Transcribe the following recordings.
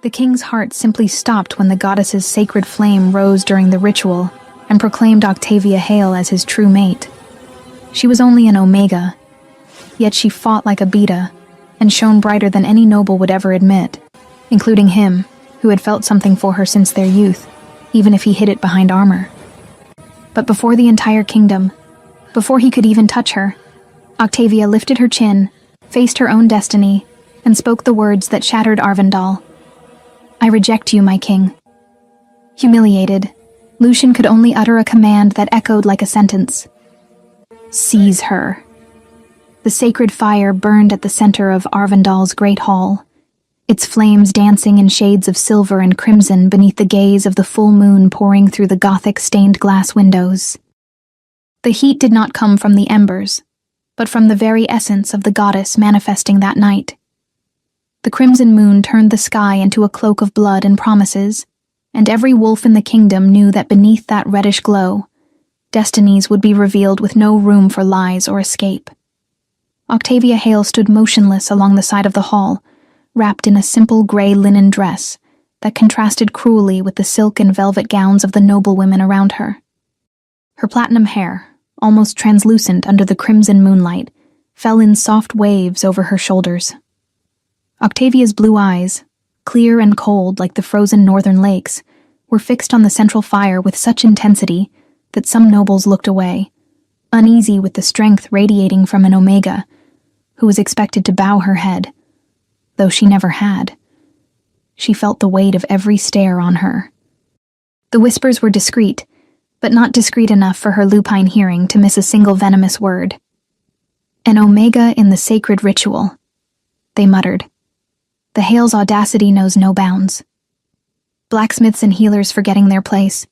The king's heart simply stopped when the goddess's sacred flame rose during the ritual and proclaimed Octavia Hale as his true mate. She was only an Omega, yet she fought like a Beta and shone brighter than any noble would ever admit, including him, who had felt something for her since their youth, even if he hid it behind armor. But before the entire kingdom, before he could even touch her, Octavia lifted her chin, faced her own destiny, and spoke the words that shattered Arvindal. "I reject you, my king." Humiliated, Lucian could only utter a command that echoed like a sentence. "Seize her." The sacred fire burned at the center of Arvindal's great hall, its flames dancing in shades of silver and crimson beneath the gaze of the full moon pouring through the Gothic stained glass windows. The heat did not come from the embers, but from the very essence of the goddess manifesting that night. The crimson moon turned the sky into a cloak of blood and promises, and every wolf in the kingdom knew that beneath that reddish glow, destinies would be revealed with no room for lies or escape. Octavia Hale stood motionless along the side of the hall, wrapped in a simple gray linen dress that contrasted cruelly with the silk and velvet gowns of the noblewomen around her. Her platinum hair, almost translucent under the crimson moonlight, fell in soft waves over her shoulders. Octavia's blue eyes, clear and cold like the frozen northern lakes, were fixed on the central fire with such intensity that some nobles looked away, uneasy with the strength radiating from an Omega, who was expected to bow her head, though she never had. She felt the weight of every stare on her. The whispers were discreet, but not discreet enough for her lupine hearing to miss a single venomous word. "An Omega in the sacred ritual," they muttered. "The Hale's audacity knows no bounds." Blacksmiths and healers forgetting their place.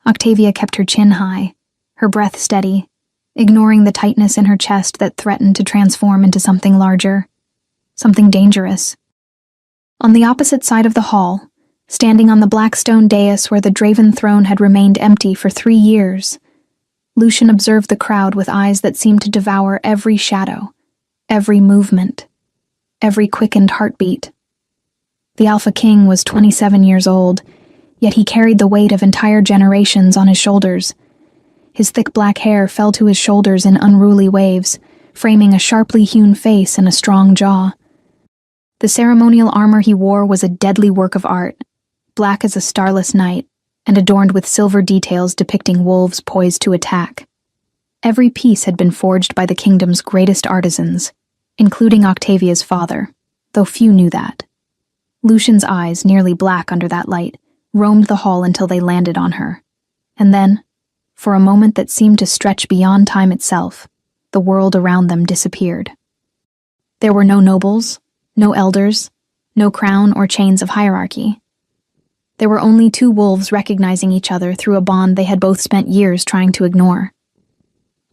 Octavia kept her chin high, her breath steady, ignoring the tightness in her chest that threatened to transform into something larger, something dangerous. On the opposite side of the hall, standing on the black stone dais where the Draven throne had remained empty for 3 years, Lucian observed the crowd with eyes that seemed to devour every shadow, every movement, every quickened heartbeat. The Alpha King was 27 years old, yet he carried the weight of entire generations on his shoulders. His thick black hair fell to his shoulders in unruly waves, framing a sharply hewn face and a strong jaw. The ceremonial armor he wore was a deadly work of art, black as a starless night, and adorned with silver details depicting wolves poised to attack. Every piece had been forged by the kingdom's greatest artisans, including Octavia's father, though few knew that. Lucian's eyes, nearly black under that light, roamed the hall until they landed on her. And then, for a moment that seemed to stretch beyond time itself, the world around them disappeared. There were no nobles, no elders, no crown or chains of hierarchy. There were only 2 wolves recognizing each other through a bond they had both spent years trying to ignore.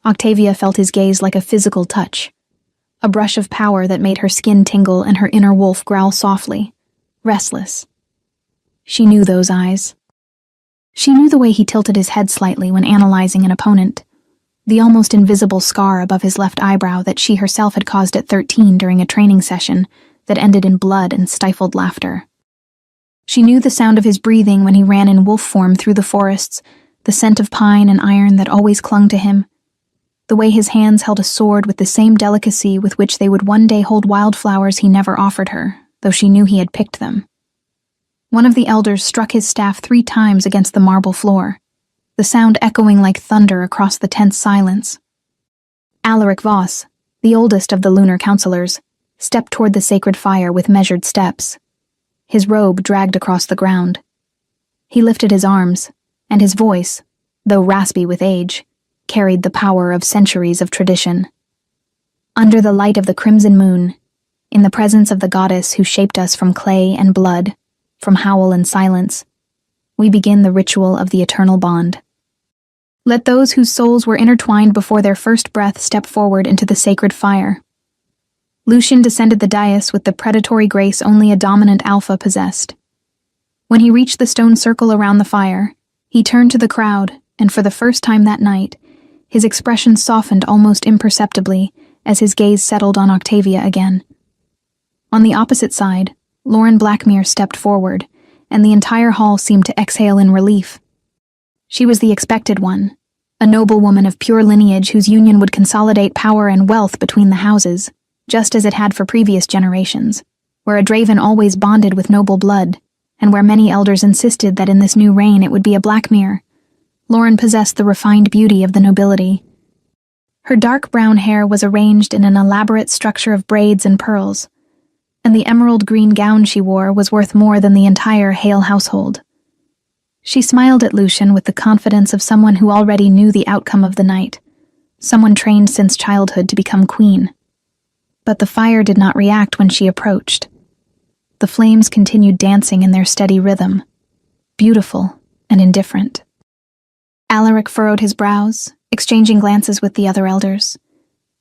Octavia felt his gaze like a physical touch, a brush of power that made her skin tingle and her inner wolf growl softly, restless. She knew those eyes. She knew the way he tilted his head slightly when analyzing an opponent, the almost invisible scar above his left eyebrow that she herself had caused at 13 during a training session that ended in blood and stifled laughter. She knew the sound of his breathing when he ran in wolf form through the forests, the scent of pine and iron that always clung to him, the way his hands held a sword with the same delicacy with which they would one day hold wildflowers he never offered her, though she knew he had picked them. One of the elders struck his staff 3 times against the marble floor, the sound echoing like thunder across the tense silence. Alaric Voss, the oldest of the lunar counselors, stepped toward the sacred fire with measured steps. His robe dragged across the ground. He lifted his arms, and his voice, though raspy with age, carried the power of centuries of tradition. Under the light of the crimson moon, in the presence of the goddess who shaped us from clay and blood, from howl and silence, we begin the ritual of the eternal bond. Let those whose souls were intertwined before their first breath step forward into the sacred fire. Lucian descended the dais with the predatory grace only a dominant alpha possessed. When he reached the stone circle around the fire, he turned to the crowd, and for the first time that night, his expression softened almost imperceptibly as his gaze settled on Octavia again. On the opposite side, Lauren Blackmere stepped forward, and the entire hall seemed to exhale in relief. She was the expected one, a noblewoman of pure lineage whose union would consolidate power and wealth between the houses, just as it had for previous generations, where a Draven always bonded with noble blood, and where many elders insisted that in this new reign it would be a Blackmere. Lauren possessed the refined beauty of the nobility. Her dark brown hair was arranged in an elaborate structure of braids and pearls, and the emerald green gown she wore was worth more than the entire Hale household. She smiled at Lucian with the confidence of someone who already knew the outcome of the night, someone trained since childhood to become queen. But the fire did not react when she approached. The flames continued dancing in their steady rhythm, beautiful and indifferent. Alaric furrowed his brows, exchanging glances with the other elders.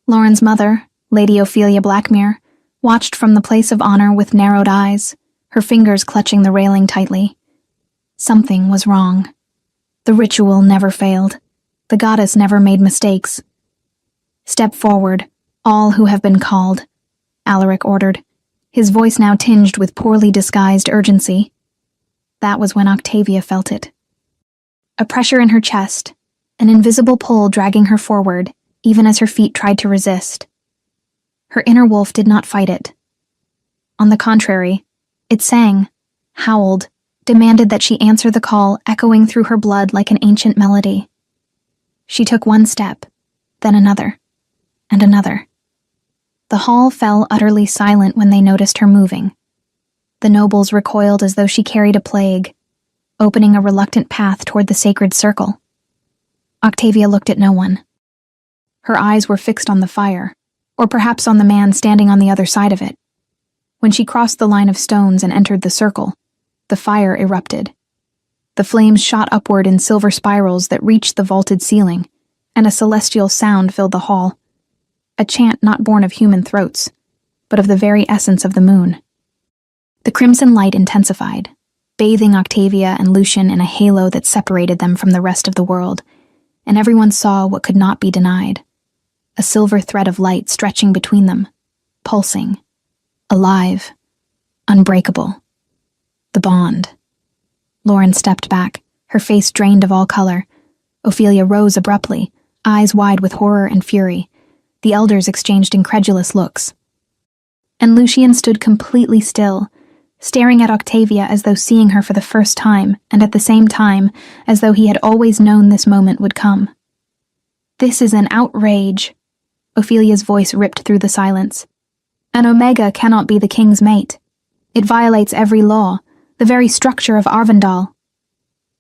Lauren's mother, Lady Ophelia Blackmere, watched from the place of honor with narrowed eyes, her fingers clutching the railing tightly. Something was wrong. The ritual never failed. The goddess never made mistakes. "Step forward, all who have been called," Alaric ordered, his voice now tinged with poorly disguised urgency. That was when Octavia felt it. A pressure in her chest, an invisible pull dragging her forward, even as her feet tried to resist. Her inner wolf did not fight it. On the contrary, it sang, howled, demanded that she answer the call echoing through her blood like an ancient melody. She took one step, then another, and another. The hall fell utterly silent when they noticed her moving. The nobles recoiled as though she carried a plague, opening a reluctant path toward the sacred circle. Octavia looked at no one. Her eyes were fixed on the fire, or perhaps on the man standing on the other side of it. When she crossed the line of stones and entered the circle, the fire erupted. The flames shot upward in silver spirals that reached the vaulted ceiling, and a celestial sound filled the hall. A chant not born of human throats, but of the very essence of the moon. The crimson light intensified, bathing Octavia and Lucian in a halo that separated them from the rest of the world, and everyone saw what could not be denied. A silver thread of light stretching between them, pulsing, alive, unbreakable. The bond. Lauren stepped back, her face drained of all color. Ophelia rose abruptly, eyes wide with horror and fury. The elders exchanged incredulous looks. And Lucian stood completely still, staring at Octavia as though seeing her for the first time, and at the same time, as though he had always known this moment would come. "This is an outrage," Ophelia's voice ripped through the silence. "An Omega cannot be the king's mate. It violates every law, the very structure of Arvindal."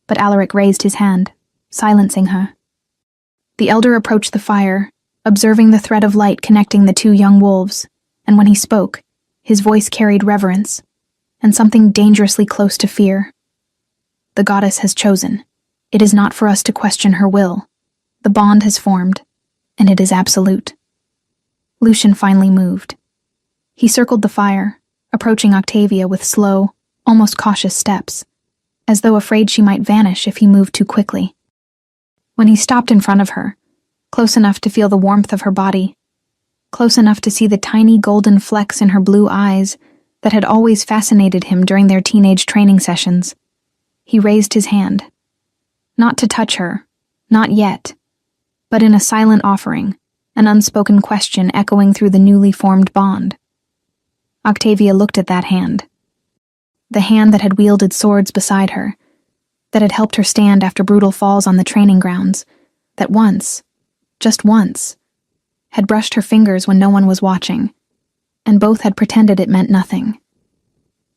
But Alaric raised his hand, silencing her. The elder approached the fire, observing the thread of light connecting the two young wolves, and when he spoke, his voice carried reverence, and something dangerously close to fear. "The goddess has chosen. It is not for us to question her will. The bond has formed, and it is absolute." Lucian finally moved. He circled the fire, approaching Octavia with slow, almost cautious steps, as though afraid she might vanish if he moved too quickly. When he stopped in front of her, close enough to feel the warmth of her body, close enough to see the tiny golden flecks in her blue eyes that had always fascinated him during their teenage training sessions, he raised his hand. Not to touch her, not yet, but in a silent offering, an unspoken question echoing through the newly formed bond. Octavia looked at that hand. The hand that had wielded swords beside her, that had helped her stand after brutal falls on the training grounds, that once, just once, had brushed her fingers when no one was watching, and both had pretended it meant nothing.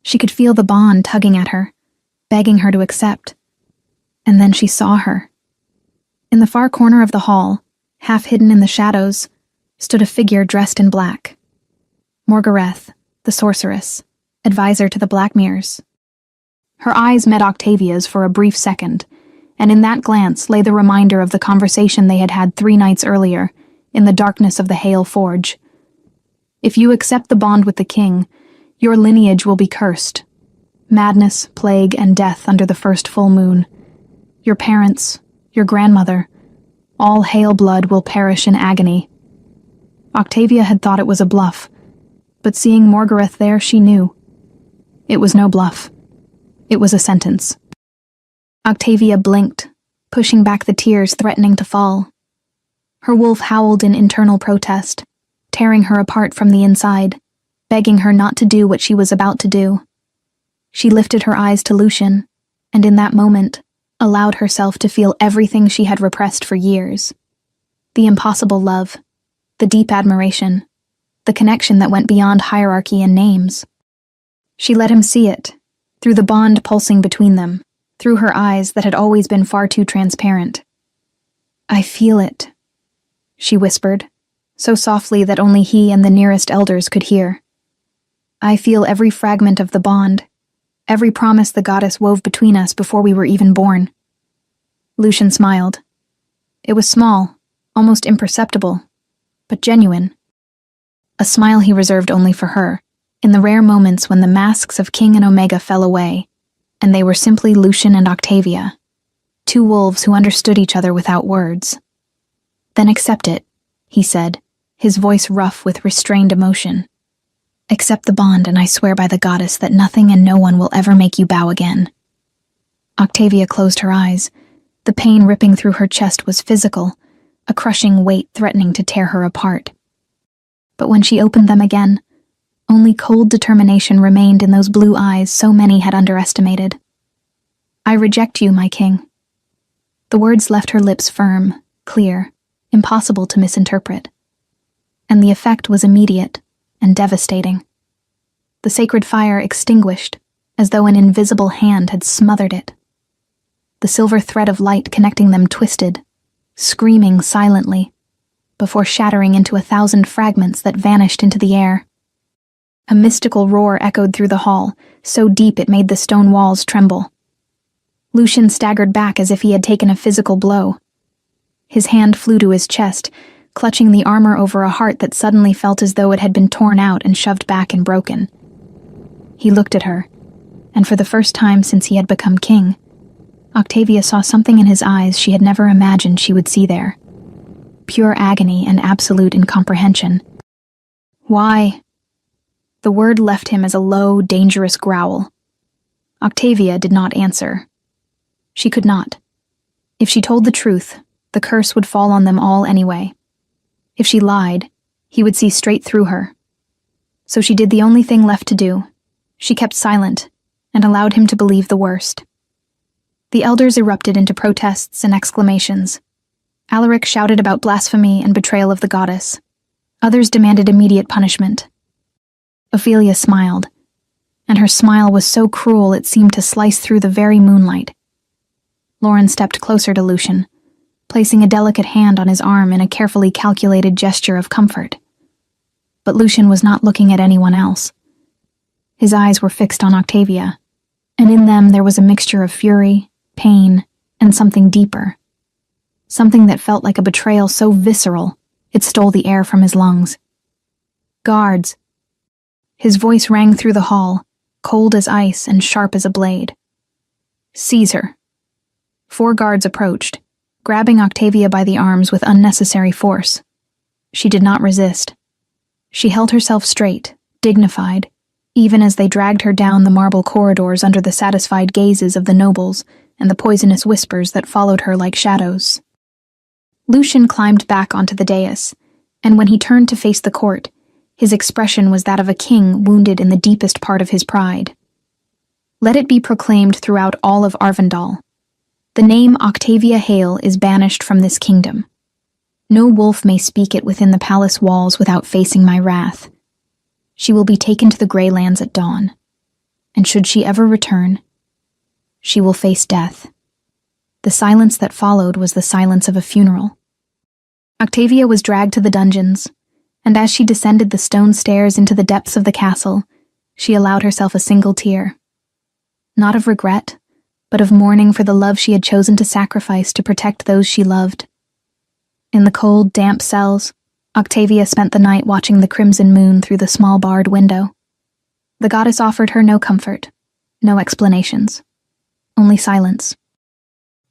She could feel the bond tugging at her, begging her to accept. And then she saw her. In the far corner of the hall, half hidden in the shadows, stood a figure dressed in black. Morgareth, the sorceress, advisor to the Blackmeres. Her eyes met Octavia's for a brief second, and in that glance lay the reminder of the conversation they had had 3 nights earlier, in the darkness of the Hale Forge. "If you accept the bond with the king, your lineage will be cursed. Madness, plague, and death under the first full moon. Your parents, your grandmother, all Hale blood will perish in agony." Octavia had thought it was a bluff, but seeing Morgareth there, she knew. It was no bluff. It was a sentence. Octavia blinked, pushing back the tears threatening to fall. Her wolf howled in internal protest, tearing her apart from the inside, begging her not to do what she was about to do. She lifted her eyes to Lucian, and in that moment, allowed herself to feel everything she had repressed for years. The impossible love, the deep admiration, the connection that went beyond hierarchy and names. She let him see it, through the bond pulsing between them, through her eyes that had always been far too transparent. "I feel it," she whispered, so softly that only he and the nearest elders could hear. "I feel every fragment of the bond, every promise the goddess wove between us before we were even born." Lucian smiled. It was small, almost imperceptible, but genuine. A smile he reserved only for her, in the rare moments when the masks of King and Omega fell away, and they were simply Lucian and Octavia, two wolves who understood each other without words. "Then accept it," he said, his voice rough with restrained emotion. "Accept the bond, and I swear by the goddess that nothing and no one will ever make you bow again." Octavia closed her eyes. The pain ripping through her chest was physical, a crushing weight threatening to tear her apart. But when she opened them again, only cold determination remained in those blue eyes so many had underestimated. "I reject you, my king." The words left her lips firm, clear, impossible to misinterpret. And the effect was immediate and devastating. The sacred fire extinguished, as though an invisible hand had smothered it. The silver thread of light connecting them twisted, screaming silently, before shattering into 1,000 fragments that vanished into the air. A mystical roar echoed through the hall, so deep it made the stone walls tremble. Lucian staggered back as if he had taken a physical blow. His hand flew to his chest, clutching the armor over a heart that suddenly felt as though it had been torn out and shoved back and broken. He looked at her, and for the first time since he had become king, Octavia saw something in his eyes she had never imagined she would see there. Pure agony and absolute incomprehension. "Why?" The word left him as a low, dangerous growl. Octavia did not answer. She could not. If she told the truth, the curse would fall on them all anyway. If she lied, he would see straight through her. So she did the only thing left to do. She kept silent and allowed him to believe the worst. The elders erupted into protests and exclamations. Alaric shouted about blasphemy and betrayal of the goddess. Others demanded immediate punishment. Ophelia smiled, and her smile was so cruel it seemed to slice through the very moonlight. Lauren stepped closer to Lucian, placing a delicate hand on his arm in a carefully calculated gesture of comfort. But Lucian was not looking at anyone else. His eyes were fixed on Octavia, and in them there was a mixture of fury, pain, and something deeper. Something that felt like a betrayal so visceral, it stole the air from his lungs. "Guards!" His voice rang through the hall, cold as ice and sharp as a blade. "Seize her." 4 guards approached, grabbing Octavia by the arms with unnecessary force. She did not resist. She held herself straight, dignified, even as they dragged her down the marble corridors under the satisfied gazes of the nobles and the poisonous whispers that followed her like shadows. Lucian climbed back onto the dais, and when he turned to face the court, his expression was that of a king wounded in the deepest part of his pride. "Let it be proclaimed throughout all of Arvindal. The name Octavia Hale is banished from this kingdom. No wolf may speak it within the palace walls without facing my wrath. She will be taken to the Greylands at dawn, and should she ever return, she will face death." The silence that followed was the silence of a funeral. Octavia was dragged to the dungeons, and as she descended the stone stairs into the depths of the castle, she allowed herself a single tear. Not of regret, but of mourning for the love she had chosen to sacrifice to protect those she loved. In the cold, damp cells, Octavia spent the night watching the crimson moon through the small barred window. The goddess offered her no comfort, no explanations, only silence.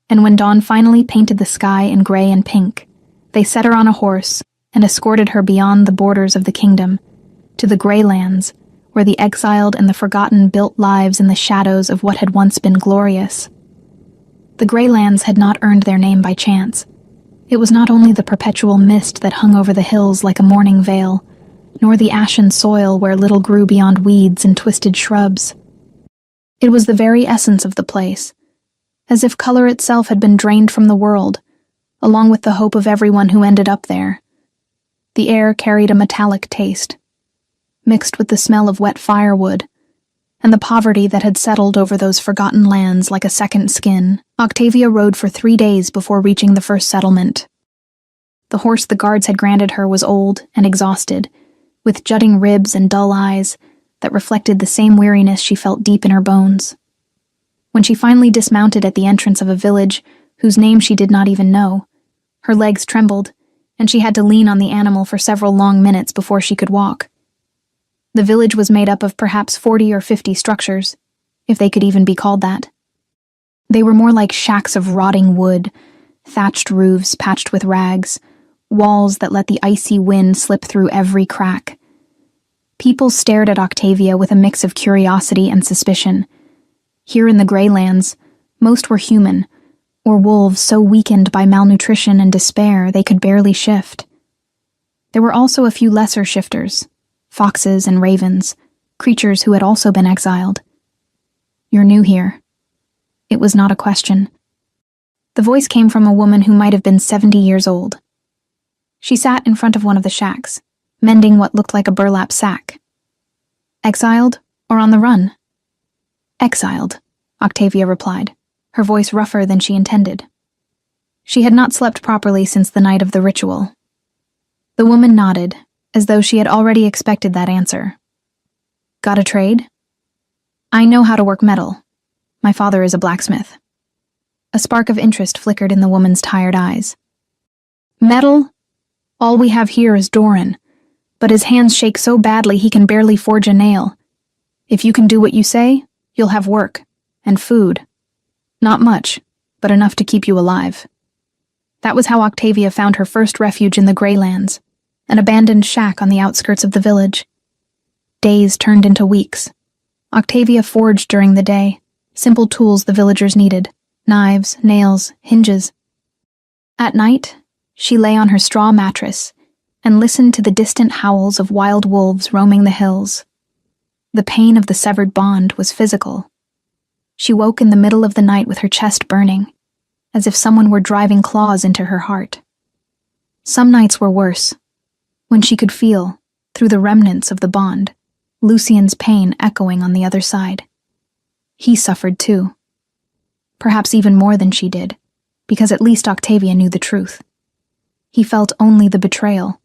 And when dawn finally painted the sky in gray and pink, they set her on a horse and escorted her beyond the borders of the kingdom, to the Greylands, where the exiled and the forgotten built lives in the shadows of what had once been glorious. The Greylands had not earned their name by chance. It was not only the perpetual mist that hung over the hills like a mourning veil, nor the ashen soil where little grew beyond weeds and twisted shrubs. It was the very essence of the place, as if color itself had been drained from the world, along with the hope of everyone who ended up there. The air carried a metallic taste, mixed with the smell of wet firewood, and the poverty that had settled over those forgotten lands like a second skin. Octavia rode for 3 days before reaching the first settlement. The horse the guards had granted her was old and exhausted, with jutting ribs and dull eyes that reflected the same weariness she felt deep in her bones. When she finally dismounted at the entrance of a village whose name she did not even know, her legs trembled, and she had to lean on the animal for several long minutes before she could walk. The village was made up of perhaps 40 or 50 structures, if they could even be called that. They were more like shacks of rotting wood, thatched roofs patched with rags, walls that let the icy wind slip through every crack. People stared at Octavia with a mix of curiosity and suspicion. Here in the Greylands, most were human, or wolves so weakened by malnutrition and despair they could barely shift. There were also a few lesser shifters, foxes and ravens, creatures who had also been exiled. "You're new here." It was not a question. The voice came from a woman who might have been 70 years old. She sat in front of one of the shacks, mending what looked like a burlap sack. "Exiled or on the run?" "Exiled," Octavia replied, her voice rougher than she intended. She had not slept properly since the night of the ritual. The woman nodded, as though she had already expected that answer. "Got a trade?" "I know how to work metal. My father is a blacksmith." A spark of interest flickered in the woman's tired eyes. "Metal? All we have here is Doran, but his hands shake so badly he can barely forge a nail. If you can do what you say, you'll have work, and food. Not much, but enough to keep you alive." That was how Octavia found her first refuge in the Greylands, an abandoned shack on the outskirts of the village. Days turned into weeks. Octavia forged during the day, simple tools the villagers needed, knives, nails, hinges. At night, she lay on her straw mattress and listened to the distant howls of wild wolves roaming the hills. The pain of the severed bond was physical. She woke in the middle of the night with her chest burning, as if someone were driving claws into her heart. Some nights were worse, when she could feel, through the remnants of the bond, Lucien's pain echoing on the other side. He suffered too. Perhaps even more than she did, because at least Octavia knew the truth. He felt only the betrayal.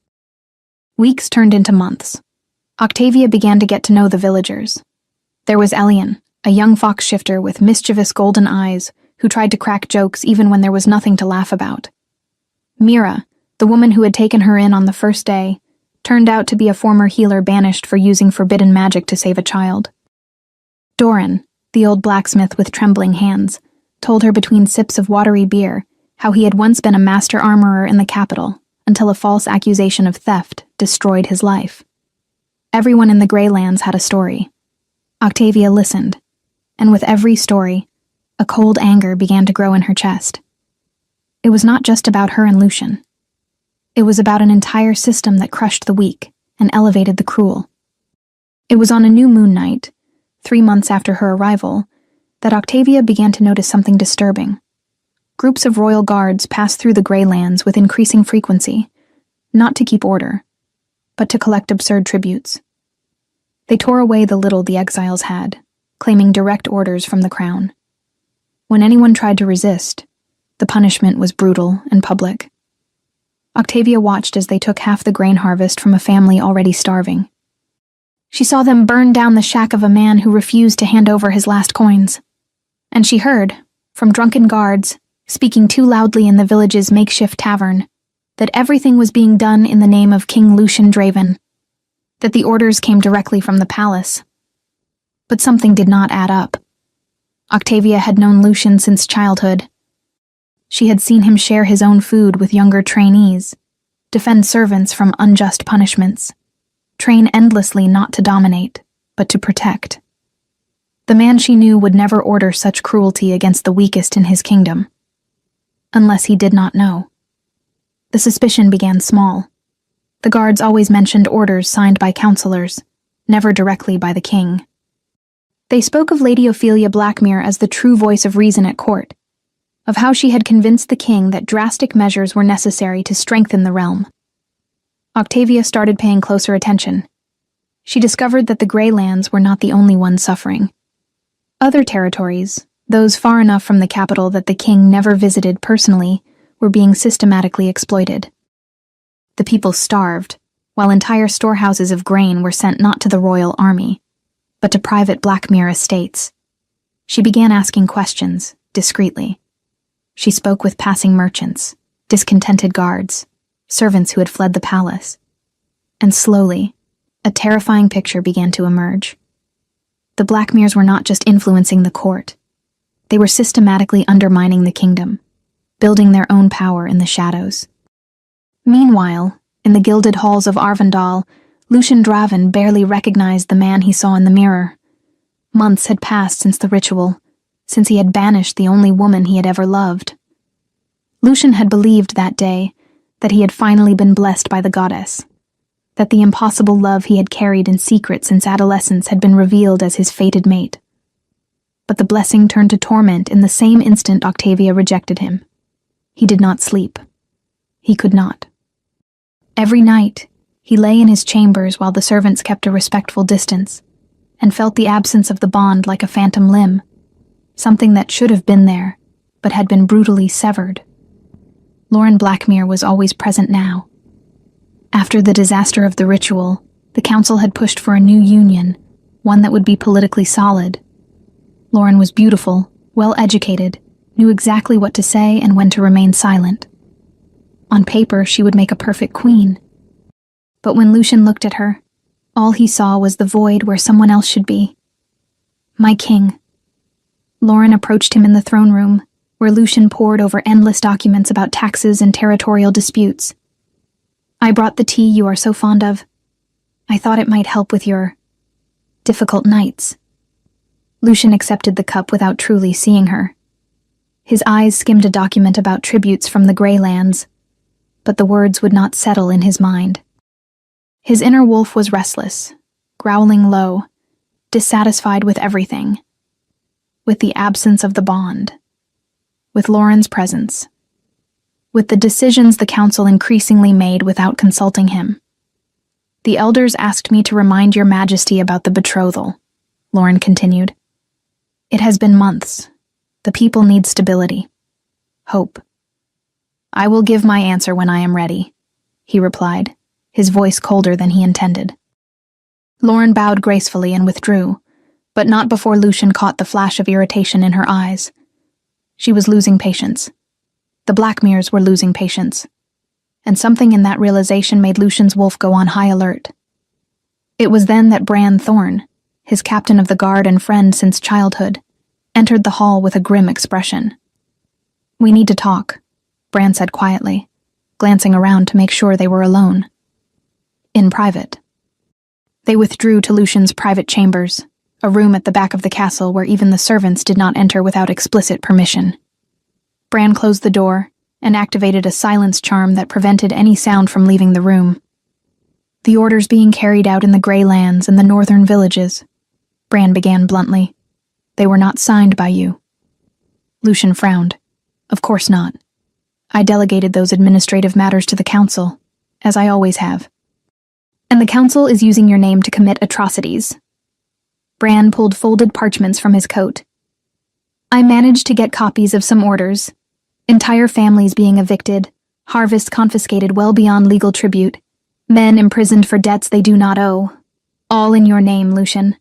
Weeks turned into months. Octavia began to get to know the villagers. There was Elian, a young fox shifter with mischievous golden eyes who tried to crack jokes even when there was nothing to laugh about. Mira, the woman who had taken her in on the first day, turned out to be a former healer banished for using forbidden magic to save a child. Doran, the old blacksmith with trembling hands, told her between sips of watery beer how he had once been a master armorer in the capital until a false accusation of theft destroyed his life. Everyone in the Greylands had a story. Octavia listened, and with every story, a cold anger began to grow in her chest. It was not just about her and Lucien. It was about an entire system that crushed the weak and elevated the cruel. It was on a new moon night, 3 months after her arrival, that Octavia began to notice something disturbing. Groups of royal guards passed through the Greylands with increasing frequency, not to keep order, but to collect absurd tributes. They tore away the little the exiles had, claiming direct orders from the crown. When anyone tried to resist, the punishment was brutal and public. Octavia watched as they took half the grain harvest from a family already starving. She saw them burn down the shack of a man who refused to hand over his last coins. And she heard, from drunken guards, speaking too loudly in the village's makeshift tavern, that everything was being done in the name of King Lucien Draven, that the orders came directly from the palace. But something did not add up. Octavia had known Lucien since childhood. She had seen him share his own food with younger trainees, defend servants from unjust punishments, train endlessly not to dominate, but to protect. The man she knew would never order such cruelty against the weakest in his kingdom. Unless he did not know. The suspicion began small. The guards always mentioned orders signed by counselors, never directly by the king. They spoke of Lady Ophelia Blackmere as the true voice of reason at court, of how she had convinced the king that drastic measures were necessary to strengthen the realm. Octavia started paying closer attention. She discovered that the Grey Lands were not the only ones suffering. Other territories, those far enough from the capital that the king never visited personally, were being systematically exploited. The people starved, while entire storehouses of grain were sent not to the royal army, but to private Blackmere estates. She began asking questions, discreetly. She spoke with passing merchants, discontented guards, servants who had fled the palace. And slowly, a terrifying picture began to emerge. The Blackmeres were not just influencing the court. They were systematically undermining the kingdom, building their own power in the shadows. Meanwhile, in the gilded halls of Arvindal, Lucian Draven barely recognized the man he saw in the mirror. Months had passed since the ritual, since he had banished the only woman he had ever loved. Lucian had believed that day that he had finally been blessed by the goddess, that the impossible love he had carried in secret since adolescence had been revealed as his fated mate. But the blessing turned to torment in the same instant Octavia rejected him. He did not sleep. He could not. Every night, he lay in his chambers while the servants kept a respectful distance, and felt the absence of the bond like a phantom limb, something that should have been there, but had been brutally severed. Lauren Blackmere was always present now. After the disaster of the ritual, the council had pushed for a new union, one that would be politically solid. Lauren was beautiful, well-educated, knew exactly what to say and when to remain silent. On paper, she would make a perfect queen. But when Lucian looked at her, all he saw was the void where someone else should be. My king. Lauren approached him in the throne room, where Lucian pored over endless documents about taxes and territorial disputes. I brought the tea you are so fond of. I thought it might help with your difficult nights. Lucian accepted the cup without truly seeing her. His eyes skimmed a document about tributes from the Grey Lands, but the words would not settle in his mind. His inner wolf was restless, growling low, dissatisfied with everything. With the absence of the bond. With Lauren's presence. With the decisions the council increasingly made without consulting him. The elders asked me to remind your majesty about the betrothal, Lauren continued. It has been months. The people need stability. Hope. I will give my answer when I am ready, he replied, his voice colder than he intended. Lauren bowed gracefully and withdrew, but not before Lucian caught the flash of irritation in her eyes. She was losing patience. The Blackmeres were losing patience. And something in that realization made Lucian's wolf go on high alert. It was then that Bran Thorne, his captain of the guard and friend since childhood, entered the hall with a grim expression. We need to talk, Bran said quietly, glancing around to make sure they were alone. In private. They withdrew to Lucian's private chambers, a room at the back of the castle where even the servants did not enter without explicit permission. Bran closed the door and activated a silence charm that prevented any sound from leaving the room. The orders being carried out in the Grey Lands and the northern villages, Bran began bluntly. They were not signed by you. Lucian frowned. Of course not. I delegated those administrative matters to the council, as I always have. And the council is using your name to commit atrocities. Bran pulled folded parchments from his coat. I managed to get copies of some orders, entire families being evicted, harvests confiscated well beyond legal tribute, men imprisoned for debts they do not owe. All in your name, Lucian.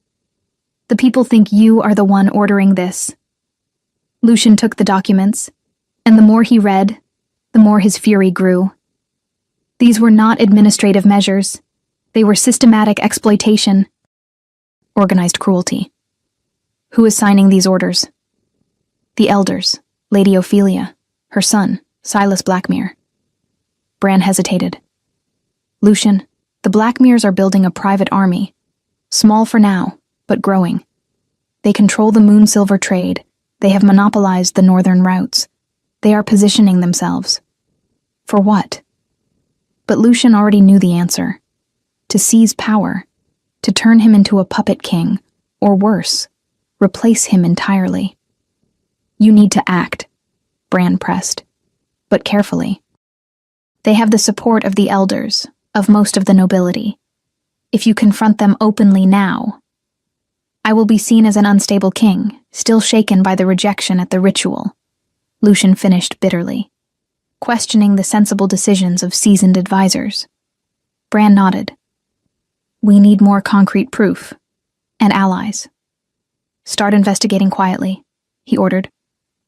The people think you are the one ordering this. Lucian took the documents, and the more he read, the more his fury grew. These were not administrative measures. They were systematic exploitation. Organized cruelty. Who is signing these orders? The elders, Lady Ophelia, her son, Silas Blackmere. Bran hesitated. Lucian, the Blackmeres are building a private army. Small for now, but growing. They control the moon-silver trade. They have monopolized the northern routes. They are positioning themselves. For what? But Lucian already knew the answer. To seize power. To turn him into a puppet king. Or worse, replace him entirely. You need to act, Bran pressed, but carefully. They have the support of the elders, of most of the nobility. If you confront them openly now, I will be seen as an unstable king, still shaken by the rejection at the ritual, Lucian finished bitterly, questioning the sensible decisions of seasoned advisors. Bran nodded. We need more concrete proof, and allies. Start investigating quietly, he ordered.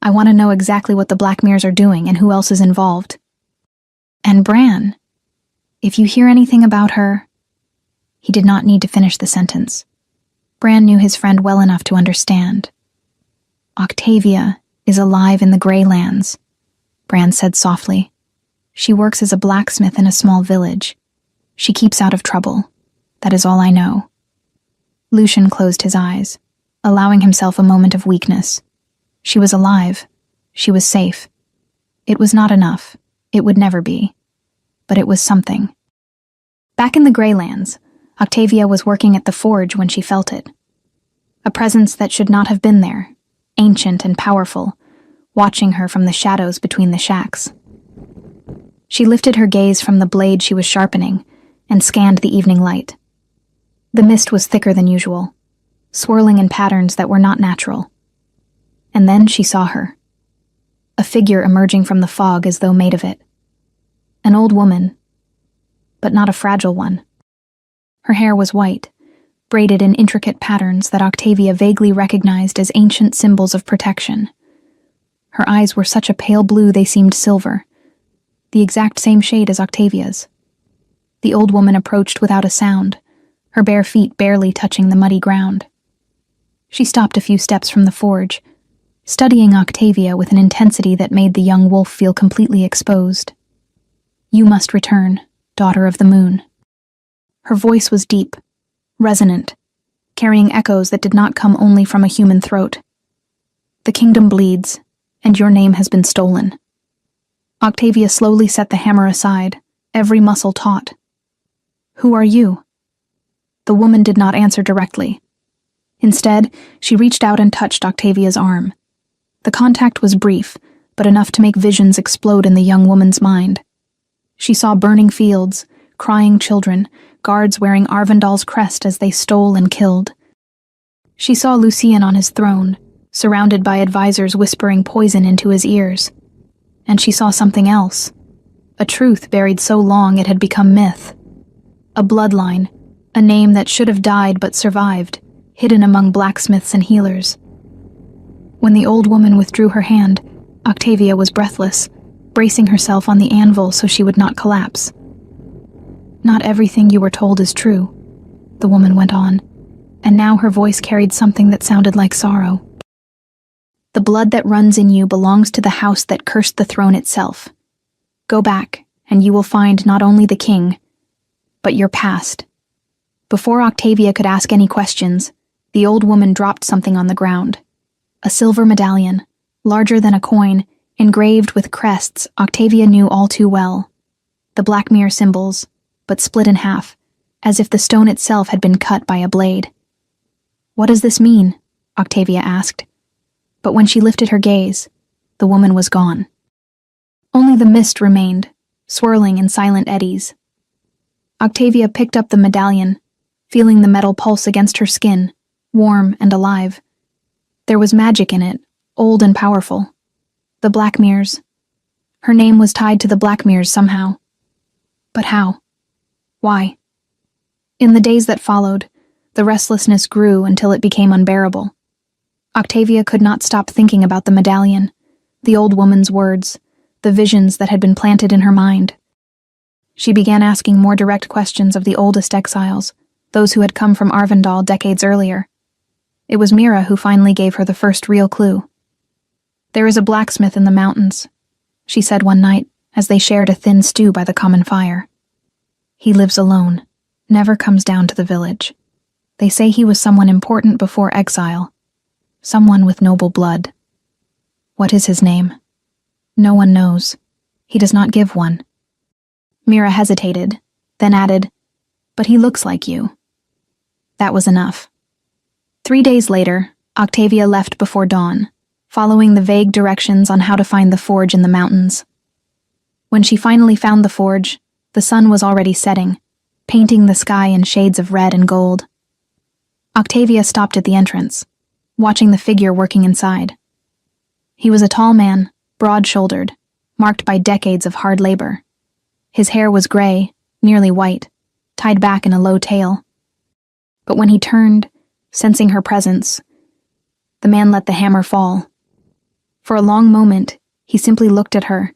I want to know exactly what the Blackmeres are doing and who else is involved. And Bran, if you hear anything about her... He did not need to finish the sentence. Bran knew his friend well enough to understand. Octavia is alive in the Greylands, Bran said softly. She works as a blacksmith in a small village. She keeps out of trouble. That is all I know. Lucian closed his eyes, allowing himself a moment of weakness. She was alive. She was safe. It was not enough. It would never be. But it was something. Back in the Greylands, Octavia was working at the forge when she felt it. A presence that should not have been there, ancient and powerful, watching her from the shadows between the shacks. She lifted her gaze from the blade she was sharpening and scanned the evening light. The mist was thicker than usual, swirling in patterns that were not natural. And then she saw her. A figure emerging from the fog as though made of it. An old woman, but not a fragile one. Her hair was white, braided in intricate patterns that Octavia vaguely recognized as ancient symbols of protection. Her eyes were such a pale blue they seemed silver, the exact same shade as Octavia's. The old woman approached without a sound, her bare feet barely touching the muddy ground. She stopped a few steps from the forge, studying Octavia with an intensity that made the young wolf feel completely exposed. You must return, daughter of the moon. Her voice was deep, resonant, carrying echoes that did not come only from a human throat. The kingdom bleeds, and your name has been stolen. Octavia slowly set the hammer aside, every muscle taut. Who are you? The woman did not answer directly. Instead, she reached out and touched Octavia's arm. The contact was brief, but enough to make visions explode in the young woman's mind. She saw burning fields, crying children, guards wearing Arvindal's crest as they stole and killed. She saw Lucian on his throne, surrounded by advisors whispering poison into his ears. And she saw something else, a truth buried so long it had become myth. A bloodline, a name that should have died but survived, hidden among blacksmiths and healers. When the old woman withdrew her hand, Octavia was breathless, bracing herself on the anvil so she would not collapse. Not everything you were told is true, the woman went on, and now her voice carried something that sounded like sorrow. The blood that runs in you belongs to the house that cursed the throne itself. Go back, and you will find not only the king, but your past. Before Octavia could ask any questions, the old woman dropped something on the ground. A silver medallion, larger than a coin, engraved with crests Octavia knew all too well. The Blackmere symbols, but split in half, as if the stone itself had been cut by a blade. What does this mean? Octavia asked. But when she lifted her gaze, the woman was gone. Only the mist remained, swirling in silent eddies. Octavia picked up the medallion, feeling the metal pulse against her skin, warm and alive. There was magic in it, old and powerful. The Blackmeres. Her name was tied to the Blackmeres somehow. But how? Why? In the days that followed, the restlessness grew until it became unbearable. Octavia could not stop thinking about the medallion, the old woman's words, the visions that had been planted in her mind. She began asking more direct questions of the oldest exiles, those who had come from Arvindal decades earlier. It was Mira who finally gave her the first real clue. There is a blacksmith in the mountains, she said one night as they shared a thin stew by the common fire. He lives alone, never comes down to the village. They say he was someone important before exile, someone with noble blood. What is his name? No one knows. He does not give one. Mira hesitated, then added, "But he looks like you." That was enough. 3 days later, Octavia left before dawn, following the vague directions on how to find the forge in the mountains. When she finally found the forge, the sun was already setting, painting the sky in shades of red and gold. Octavia stopped at the entrance, watching the figure working inside. He was a tall man, broad-shouldered, marked by decades of hard labor. His hair was gray, nearly white, tied back in a low tail. But when he turned, sensing her presence, the man let the hammer fall. For a long moment, he simply looked at her,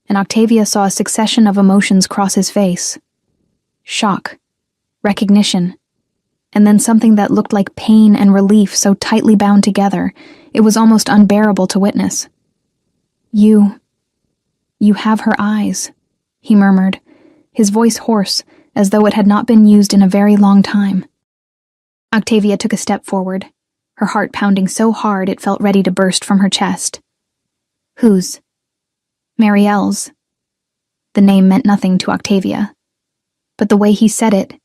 and Octavia saw a succession of emotions cross his face. Shock, recognition, and then something that looked like pain and relief so tightly bound together, it was almost unbearable to witness. You have her eyes," he murmured, his voice hoarse, as though it had not been used in a very long time. Octavia took a step forward, her heart pounding so hard it felt ready to burst from her chest. "Whose?" "Marielle's." The name meant nothing to Octavia, but the way he said it,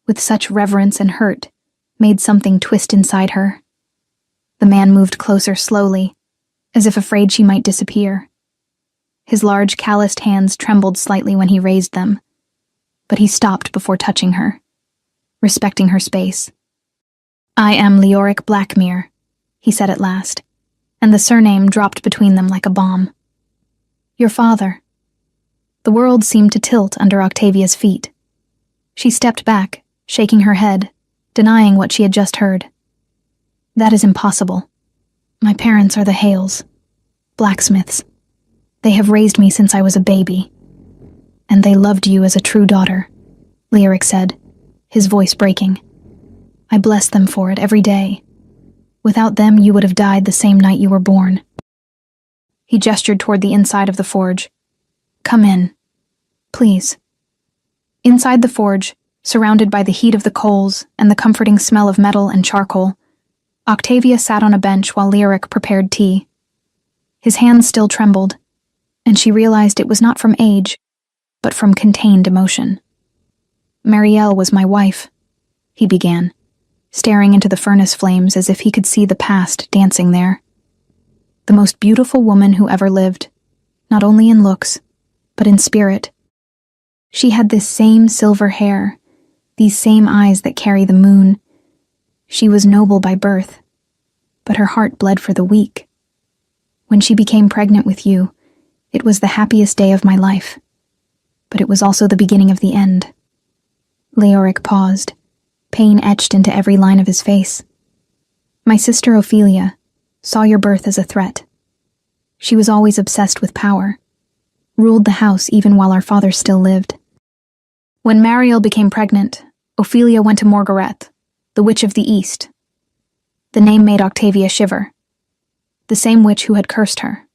with such reverence and hurt, made something twist inside her. The man moved closer slowly, as if afraid she might disappear. His large, calloused hands trembled slightly when he raised them, but he stopped before touching her, respecting her space. "I am Leoric Blackmere," he said at last, and the surname dropped between them like a bomb. "Your father." The world seemed to tilt under Octavia's feet. She stepped back, shaking her head, denying what she had just heard. "That is impossible. My parents are the Hales, blacksmiths. They have raised me since I was a baby. And they loved you as a true daughter," Leoric said, his voice breaking. "I bless them for it every day. Without them, you would have died the same night you were born." He gestured toward the inside of the forge. "Come in, please." Inside the forge, surrounded by the heat of the coals and the comforting smell of metal and charcoal, Octavia sat on a bench while Leoric prepared tea. His hands still trembled, and she realized it was not from age, but from contained emotion. "Marielle was my wife," he began, staring into the furnace flames as if he could see the past dancing there. "The most beautiful woman who ever lived, not only in looks, but in spirit. She had this same silver hair, these same eyes that carry the moon. She was noble by birth, but her heart bled for the weak. When she became pregnant with you, it was the happiest day of my life, but it was also the beginning of the end." Leoric paused, pain etched into every line of his face. "My sister Ophelia saw your birth as a threat. She was always obsessed with power, ruled the house even while our father still lived. When Mariel became pregnant, Ophelia went to Morgareth, the Witch of the East. The name made Octavia shiver. The same witch who had cursed her.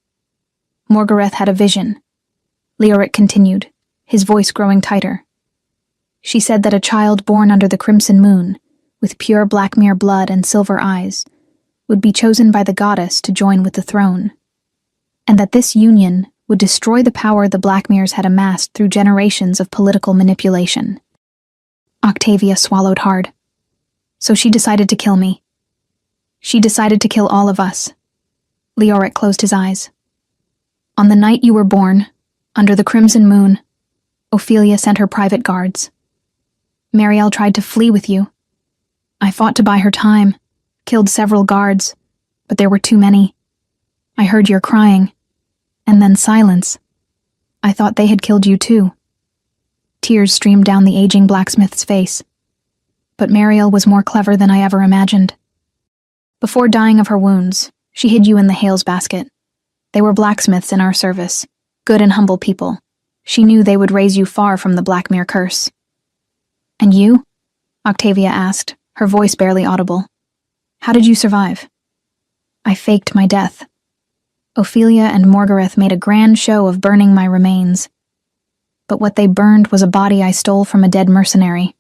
Morgareth had a vision," Leoric continued, his voice growing tighter. "She said that a child born under the crimson moon, with pure Blackmere blood and silver eyes, would be chosen by the goddess to join with the throne, and that this union would destroy the power the Blackmeres had amassed through generations of political manipulation." Octavia swallowed hard. "So she decided to kill me. She decided to kill all of us." Leoric closed his eyes. "On the night you were born, under the crimson moon, Ophelia sent her private guards. Marielle tried to flee with you. I fought to buy her time, killed several guards, but there were too many. I heard your crying, and then silence. I thought they had killed you too." Tears streamed down the aging blacksmith's face. "But Marielle was more clever than I ever imagined. Before dying of her wounds, she hid you in the Hales basket. They were blacksmiths in our service, good and humble people. She knew they would raise you far from the Blackmere curse." "And you?" Octavia asked, her voice barely audible. "How did you survive?" "I faked my death. Ophelia and Morgareth made a grand show of burning my remains. But what they burned was a body I stole from a dead mercenary."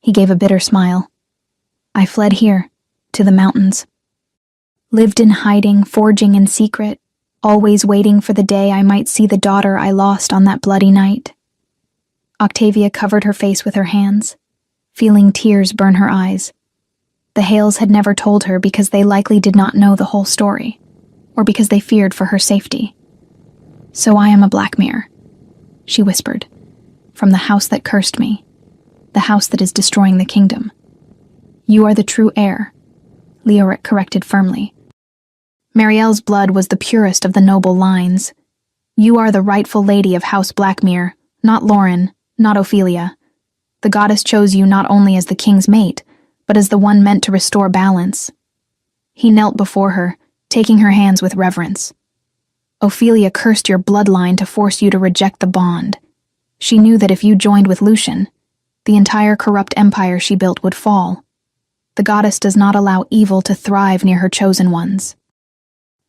He gave a bitter smile. I fled here, to the mountains. Lived in hiding, forging in secret, always waiting for the day I might see the daughter I lost on that bloody night. Octavia covered her face with her hands, feeling tears burn her eyes. The Hales had never told her because they likely did not know the whole story, or because they feared for her safety. "So I am a Blackmere," she whispered, "from the house that cursed me, the house that is destroying the kingdom." "You are the true heir," Leoric corrected firmly. Marielle's blood was the purest of the noble lines. "You are the rightful lady of House Blackmere, not Lauren, not Ophelia. The goddess chose you not only as the king's mate, but as the one meant to restore balance." He knelt before her, taking her hands with reverence. "Ophelia cursed your bloodline to force you to reject the bond. She knew that if you joined with Lucian, the entire corrupt empire she built would fall. The goddess does not allow evil to thrive near her chosen ones."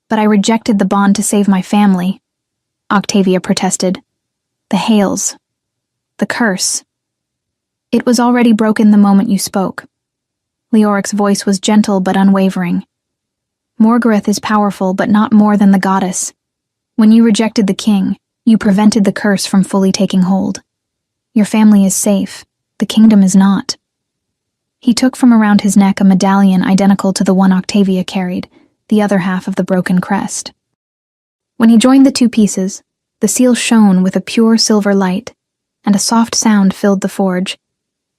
"But I rejected the bond to save my family," Octavia protested. "The Hales. The curse. It was already broken the moment you spoke." Leoric's voice was gentle but unwavering. "Morgareth is powerful, but not more than the goddess. When you rejected the king, you prevented the curse from fully taking hold. Your family is safe. The kingdom is not." He took from around his neck a medallion identical to the one Octavia carried, the other half of the broken crest. When he joined the two pieces, the seal shone with a pure silver light, and a soft sound filled the forge,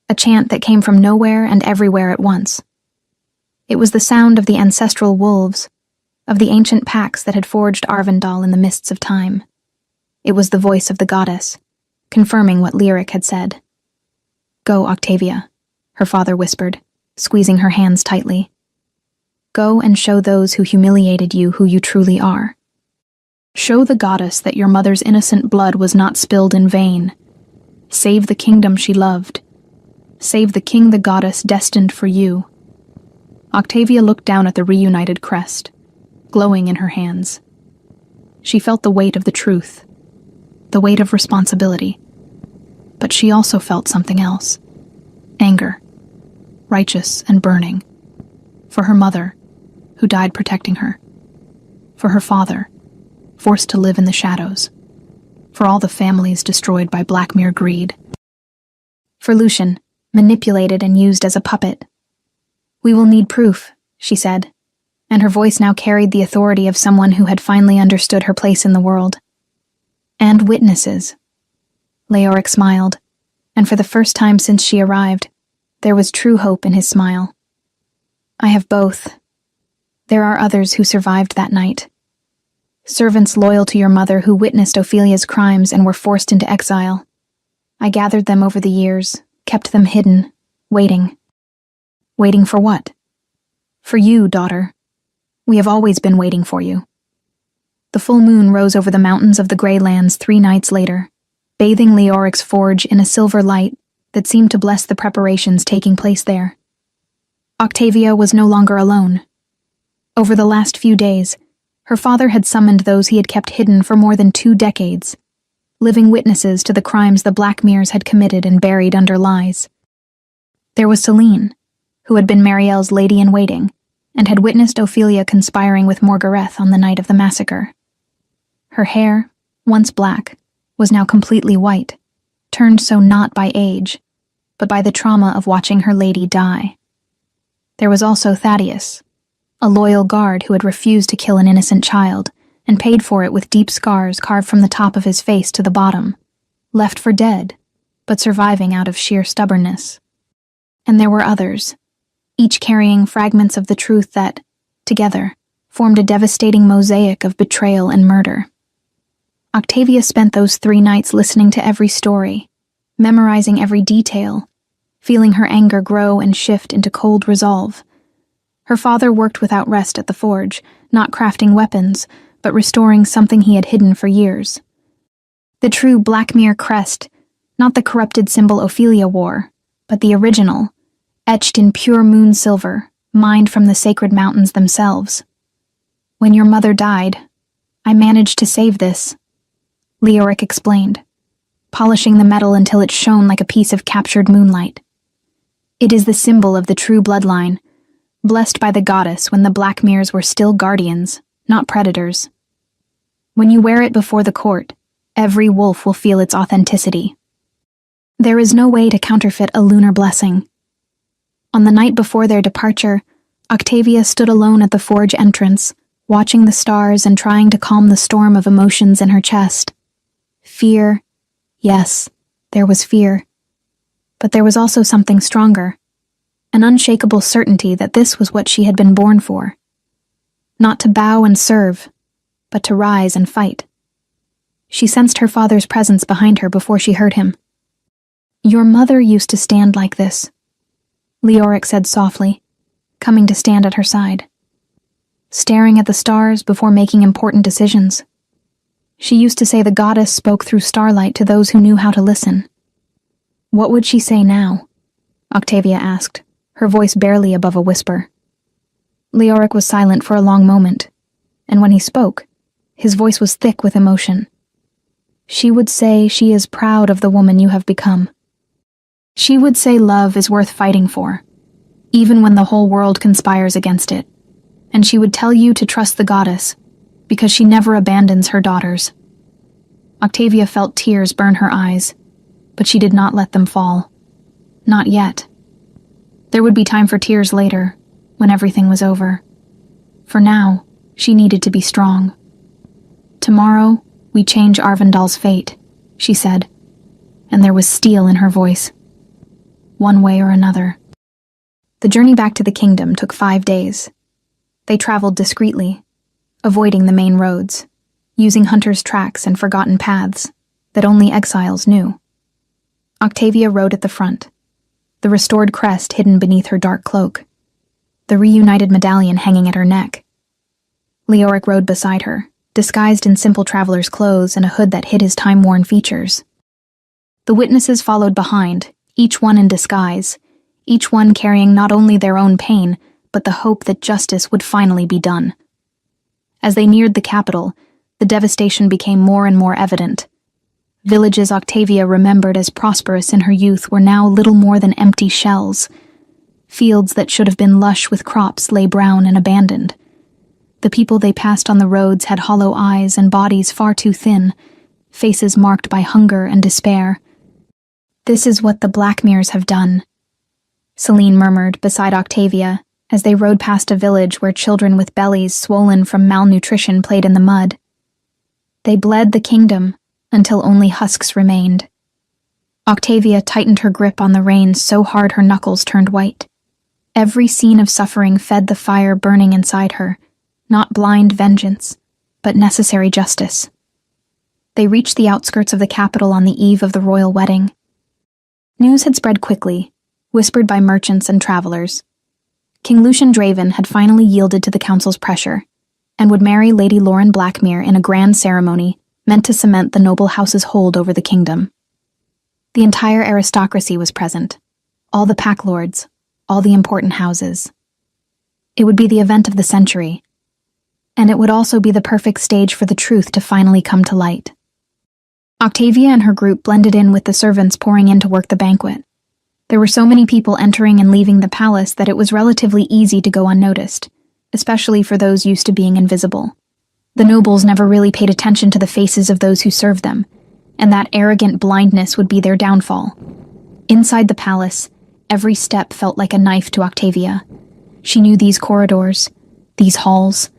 a chant that came from nowhere and everywhere at once. It was the sound of the ancestral wolves, of the ancient packs that had forged Arvindal in the mists of time. It was the voice of the goddess, confirming what Leoric had said. "Go, Octavia," her father whispered, squeezing her hands tightly. "Go and show those who humiliated you who you truly are. Show the goddess that your mother's innocent blood was not spilled in vain. Save the kingdom she loved. Save the king the goddess destined for you." Octavia looked down at the reunited crest, glowing in her hands. She felt the weight of the truth, the weight of responsibility. But she also felt something else. Anger, righteous and burning. For her mother, who died protecting her. For her father, forced to live in the shadows. For all the families destroyed by Blackmere greed. For Lucian, manipulated and used as a puppet. "We will need proof," she said, and her voice now carried the authority of someone who had finally understood her place in the world. "And witnesses." Leoric smiled, and for the first time since she arrived, there was true hope in his smile. "I have both. There are others who survived that night. Servants loyal to your mother who witnessed Ophelia's crimes and were forced into exile. I gathered them over the years, kept them hidden, waiting. Waiting for what? For you, daughter. We have always been waiting for you." The full moon rose over the mountains of the Grey Lands 3 nights later, bathing Leoric's forge in a silver light that seemed to bless the preparations taking place there. Octavia was no longer alone. Over the last few days, her father had summoned those he had kept hidden for more than 2 decades, living witnesses to the crimes the Blackmeres had committed and buried under lies. There was Celine, who had been Marielle's lady-in-waiting, and had witnessed Ophelia conspiring with Morgareth on the night of the massacre. Her hair, once black, was now completely white, turned so not by age, but by the trauma of watching her lady die. There was also Thaddeus, a loyal guard who had refused to kill an innocent child, and paid for it with deep scars carved from the top of his face to the bottom, left for dead, but surviving out of sheer stubbornness. And there were others, each carrying fragments of the truth that, together, formed a devastating mosaic of betrayal and murder. Octavia spent those 3 nights listening to every story, memorizing every detail, feeling her anger grow and shift into cold resolve. Her father worked without rest at the forge, not crafting weapons, but restoring something he had hidden for years. The true Blackmere crest, not the corrupted symbol Ophelia wore, but the original, etched in pure moon silver, mined from the sacred mountains themselves. "When your mother died, I managed to save this," Leoric explained, polishing the metal until it shone like a piece of captured moonlight. It is the symbol of the true bloodline, blessed by the goddess when the Blackmeres were still guardians, not predators. When you wear it before the court, every wolf will feel its authenticity. There is no way to counterfeit a lunar blessing. On the night before their departure, Octavia stood alone at the forge entrance, watching the stars and trying to calm the storm of emotions in her chest. Fear. Yes, there was fear. But there was also something stronger, an unshakable certainty that this was what she had been born for. Not to bow and serve, but to rise and fight. She sensed her father's presence behind her before she heard him. "Your mother used to stand like this," Leoric said softly, coming to stand at her side. "Staring at the stars before making important decisions. She used to say the goddess spoke through starlight to those who knew how to listen." "What would she say now?" Octavia asked, her voice barely above a whisper. Leoric was silent for a long moment, and when he spoke, his voice was thick with emotion. "She would say she is proud of the woman you have become. She would say love is worth fighting for, even when the whole world conspires against it. And she would tell you to trust the goddess, because she never abandons her daughters." Octavia felt tears burn her eyes, but she did not let them fall. Not yet. There would be time for tears later, when everything was over. For now, she needed to be strong. "Tomorrow, we change Arvindal's fate," she said, and there was steel in her voice. "One way or another." The journey back to the kingdom took 5 days. They traveled discreetly, avoiding the main roads, using hunters' tracks and forgotten paths that only exiles knew. Octavia rode at the front, the restored crest hidden beneath her dark cloak, the reunited medallion hanging at her neck. Leoric rode beside her, disguised in simple traveler's clothes and a hood that hid his time-worn features. The witnesses followed behind, each one in disguise, each one carrying not only their own pain, but the hope that justice would finally be done. As they neared the capital, the devastation became more and more evident. Villages Octavia remembered as prosperous in her youth were now little more than empty shells. Fields that should have been lush with crops lay brown and abandoned. The people they passed on the roads had hollow eyes and bodies far too thin, faces marked by hunger and despair. "This is what the Blackmeres have done," Celine murmured beside Octavia as they rode past a village where children with bellies swollen from malnutrition played in the mud. They bled the kingdom until only husks remained. Octavia tightened her grip on the reins so hard her knuckles turned white. Every scene of suffering fed the fire burning inside her, not blind vengeance, but necessary justice. They reached the outskirts of the capital on the eve of the royal wedding. News had spread quickly, whispered by merchants and travelers. King Lucian Draven had finally yielded to the council's pressure, and would marry Lady Lauren Blackmere in a grand ceremony meant to cement the noble house's hold over the kingdom. The entire aristocracy was present, all the pack lords, all the important houses. It would be the event of the century, and it would also be the perfect stage for the truth to finally come to light. Octavia and her group blended in with the servants pouring in to work the banquet. There were so many people entering and leaving the palace that it was relatively easy to go unnoticed, especially for those used to being invisible. The nobles never really paid attention to the faces of those who served them, and that arrogant blindness would be their downfall. Inside the palace, every step felt like a knife to Octavia. She knew these corridors, these halls.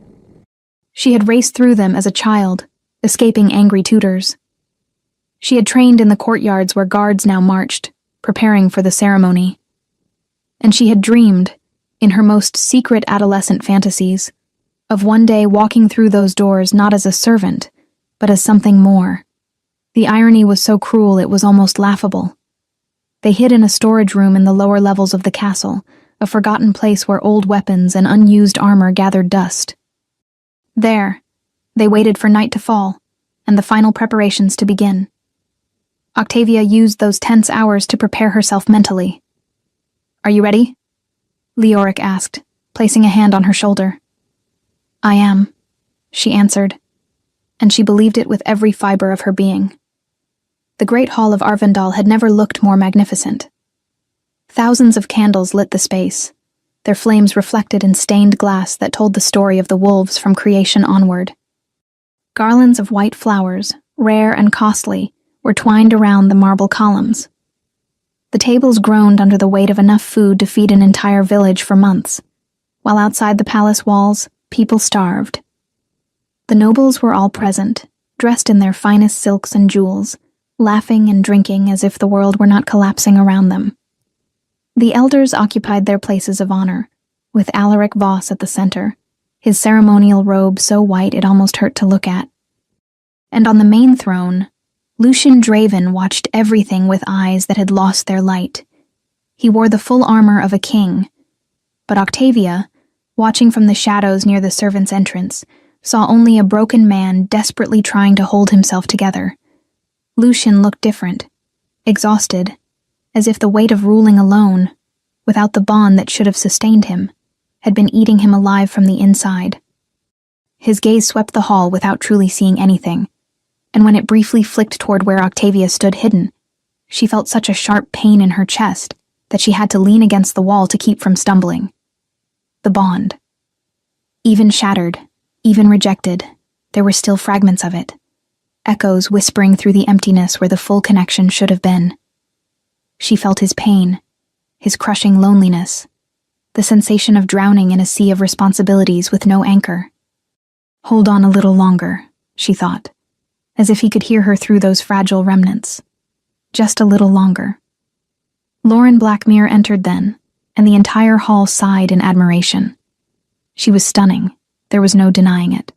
She had raced through them as a child, escaping angry tutors. She had trained in the courtyards where guards now marched, preparing for the ceremony. And she had dreamed, in her most secret adolescent fantasies, of one day walking through those doors not as a servant, but as something more. The irony was so cruel it was almost laughable. They hid in a storage room in the lower levels of the castle, a forgotten place where old weapons and unused armor gathered dust. There, they waited for night to fall, and the final preparations to begin. Octavia used those tense hours to prepare herself mentally. "Are you ready?" Leoric asked, placing a hand on her shoulder. "I am," she answered, and she believed it with every fiber of her being. The great hall of Arvindal had never looked more magnificent. Thousands of candles lit the space, their flames reflected in stained glass that told the story of the wolves from creation onward. Garlands of white flowers, rare and costly, were twined around the marble columns. The tables groaned under the weight of enough food to feed an entire village for months, while outside the palace walls, people starved. The nobles were all present, dressed in their finest silks and jewels, laughing and drinking as if the world were not collapsing around them. The elders occupied their places of honor, with Alaric Voss at the center, his ceremonial robe so white it almost hurt to look at. And on the main throne, Lucian Draven watched everything with eyes that had lost their light. He wore the full armor of a king, but Octavia, watching from the shadows near the servants' entrance, saw only a broken man desperately trying to hold himself together. Lucian looked different, exhausted, as if the weight of ruling alone, without the bond that should have sustained him, had been eating him alive from the inside. His gaze swept the hall without truly seeing anything, and when it briefly flicked toward where Octavia stood hidden, she felt such a sharp pain in her chest that she had to lean against the wall to keep from stumbling. The bond. Even shattered, even rejected, there were still fragments of it, echoes whispering through the emptiness where the full connection should have been. She felt his pain, his crushing loneliness, the sensation of drowning in a sea of responsibilities with no anchor. Hold on a little longer, she thought, as if he could hear her through those fragile remnants. Just a little longer. Lauren Blackmere entered then, and the entire hall sighed in admiration. She was stunning, there was no denying it.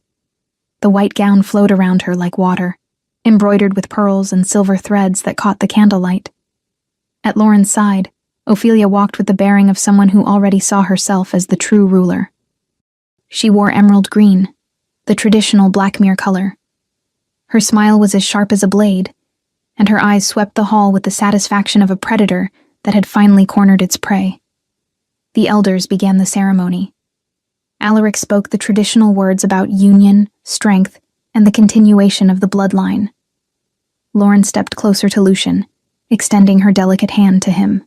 The white gown flowed around her like water, embroidered with pearls and silver threads that caught the candlelight. At Lauren's side, Ophelia walked with the bearing of someone who already saw herself as the true ruler. She wore emerald green, the traditional Blackmere color. Her smile was as sharp as a blade, and her eyes swept the hall with the satisfaction of a predator that had finally cornered its prey. The elders began the ceremony. Alaric spoke the traditional words about union, strength, and the continuation of the bloodline. Lauren stepped closer to Lucian, extending her delicate hand to him.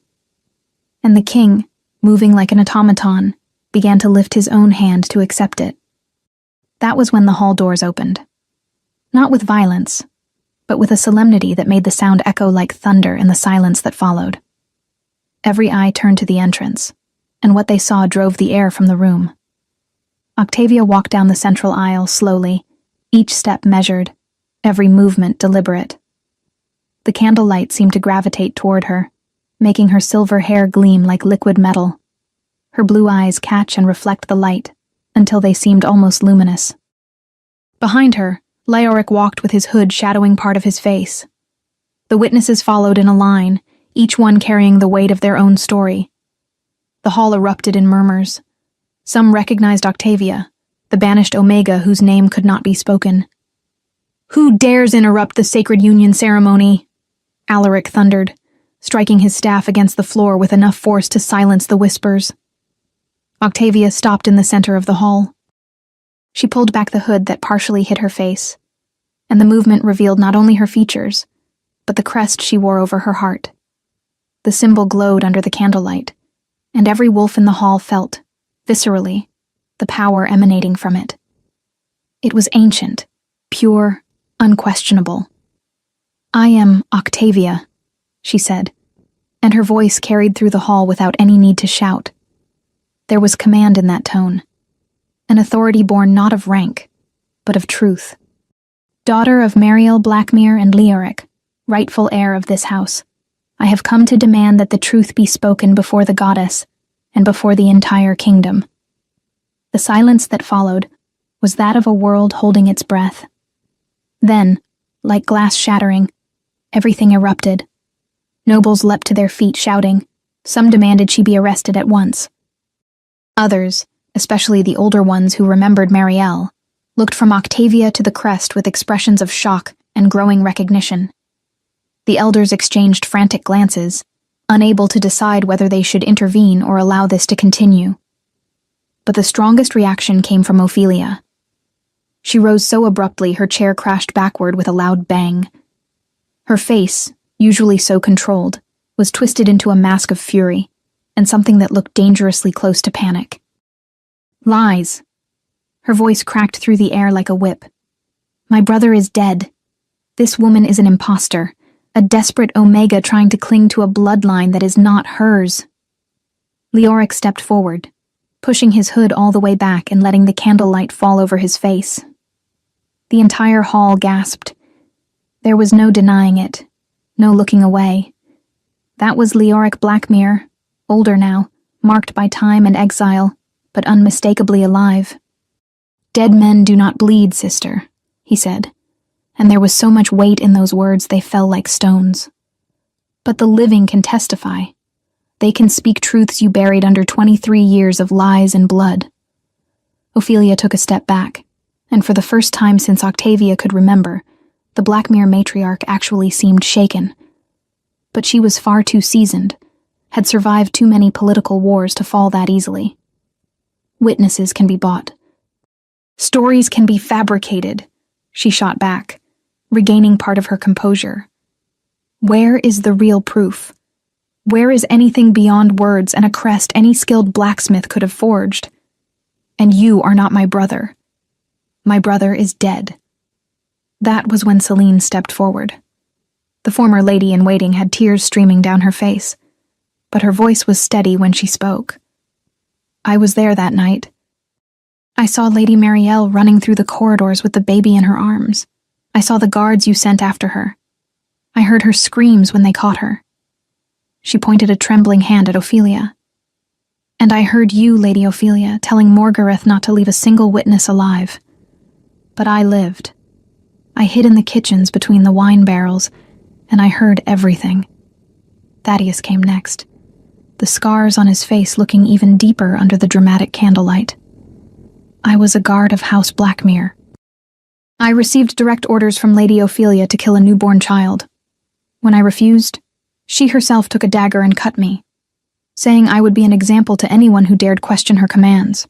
And the king, moving like an automaton, began to lift his own hand to accept it. That was when the hall doors opened. Not with violence, but with a solemnity that made the sound echo like thunder in the silence that followed. Every eye turned to the entrance, and what they saw drove the air from the room. Octavia walked down the central aisle slowly, each step measured, every movement deliberate. The candlelight seemed to gravitate toward her, making her silver hair gleam like liquid metal. Her blue eyes catch and reflect the light, until they seemed almost luminous. Behind her, Leoric walked with his hood shadowing part of his face. The witnesses followed in a line, each one carrying the weight of their own story. The hall erupted in murmurs. Some recognized Octavia, the banished Omega whose name could not be spoken. "Who dares interrupt the sacred union ceremony?" Alaric thundered, striking his staff against the floor with enough force to silence the whispers. Octavia stopped in the center of the hall. She pulled back the hood that partially hid her face, and the movement revealed not only her features, but the crest she wore over her heart. The symbol glowed under the candlelight, and every wolf in the hall felt, viscerally, the power emanating from it. It was ancient, pure, unquestionable. "I am Octavia," she said, and her voice carried through the hall without any need to shout. There was command in that tone, an authority born not of rank, but of truth. "Daughter of Mariel Blackmere and Leoric, rightful heir of this house, I have come to demand that the truth be spoken before the goddess and before the entire kingdom." The silence that followed was that of a world holding its breath. Then, like glass shattering, everything erupted. Nobles leapt to their feet shouting. Some demanded she be arrested at once. Others, especially the older ones who remembered Marielle, looked from Octavia to the crest with expressions of shock and growing recognition. The elders exchanged frantic glances, unable to decide whether they should intervene or allow this to continue. But the strongest reaction came from Ophelia. She rose so abruptly her chair crashed backward with a loud bang. Her face, usually so controlled, was twisted into a mask of fury, and something that looked dangerously close to panic. Lies. Her voice cracked through the air like a whip. My brother is dead. This woman is an imposter, a desperate Omega trying to cling to a bloodline that is not hers. Leoric stepped forward, pushing his hood all the way back and letting the candlelight fall over his face. The entire hall gasped. There was no denying it, no looking away. That was Leoric Blackmere, older now, marked by time and exile, but unmistakably alive. Dead men do not bleed, sister, he said, and there was so much weight in those words they fell like stones. But the living can testify. They can speak truths you buried under 23 years of lies and blood. Ophelia took a step back, and for the first time since Octavia could remember, the Blackmere matriarch actually seemed shaken. But she was far too seasoned, had survived too many political wars to fall that easily. Witnesses can be bought. Stories can be fabricated, she shot back, regaining part of her composure. Where is the real proof? Where is anything beyond words and a crest any skilled blacksmith could have forged? And you are not my brother. My brother is dead. That was when Celine stepped forward. The former lady-in-waiting had tears streaming down her face, but her voice was steady when she spoke. I was there that night. I saw Lady Marielle running through the corridors with the baby in her arms. I saw the guards you sent after her. I heard her screams when they caught her. She pointed a trembling hand at Ophelia. And I heard you, Lady Ophelia, telling Morgareth not to leave a single witness alive. But I lived. I hid in the kitchens between the wine barrels, and I heard everything. Thaddeus came next, the scars on his face looking even deeper under the dramatic candlelight. I was a guard of House Blackmere. I received direct orders from Lady Ophelia to kill a newborn child. When I refused, she herself took a dagger and cut me, saying I would be an example to anyone who dared question her commands.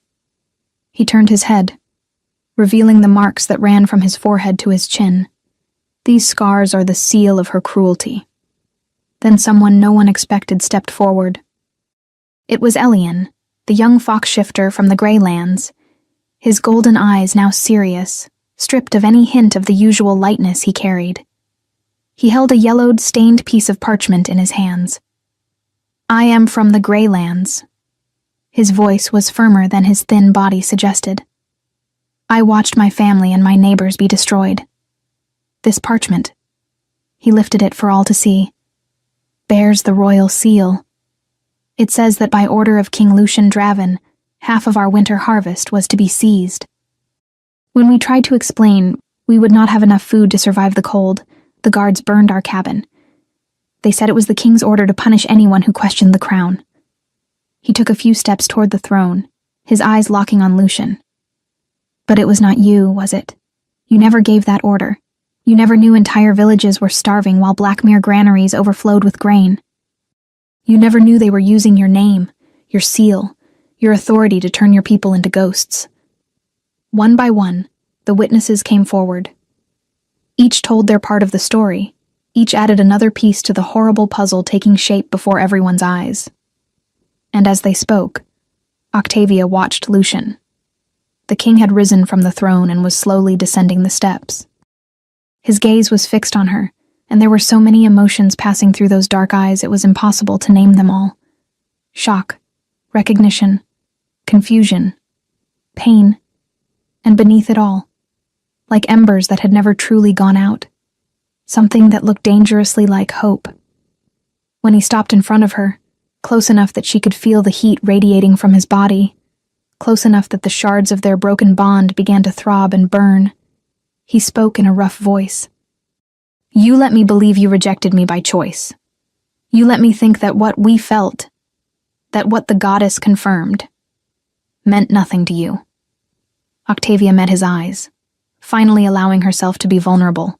He turned his head, revealing the marks that ran from his forehead to his chin. These scars are the seal of her cruelty. Then someone no one expected stepped forward. It was Elian, the young fox shifter from the Greylands, his golden eyes now serious, stripped of any hint of the usual lightness he carried. He held a yellowed, stained piece of parchment in his hands. I am from the Greylands. His voice was firmer than his thin body suggested. I watched my family and my neighbors be destroyed. This parchment, he lifted it for all to see, bears the royal seal. It says that by order of King Lucian Draven, half of our winter harvest was to be seized. When we tried to explain we would not have enough food to survive the cold, the guards burned our cabin. They said it was the king's order to punish anyone who questioned the crown. He took a few steps toward the throne, his eyes locking on Lucian. But it was not you, was it? You never gave that order. You never knew entire villages were starving while Blackmere granaries overflowed with grain. You never knew they were using your name, your seal, your authority to turn your people into ghosts. One by one, the witnesses came forward. Each told their part of the story. Each added another piece to the horrible puzzle taking shape before everyone's eyes. And as they spoke, Octavia watched Lucian. The king had risen from the throne and was slowly descending the steps. His gaze was fixed on her, and there were so many emotions passing through those dark eyes it was impossible to name them all. Shock, recognition, confusion, pain, and beneath it all, like embers that had never truly gone out, something that looked dangerously like hope. When he stopped in front of her, close enough that she could feel the heat radiating from his body, close enough that the shards of their broken bond began to throb and burn, he spoke in a rough voice. You let me believe you rejected me by choice. You let me think that what we felt, that what the goddess confirmed, meant nothing to you. Octavia met his eyes, finally allowing herself to be vulnerable,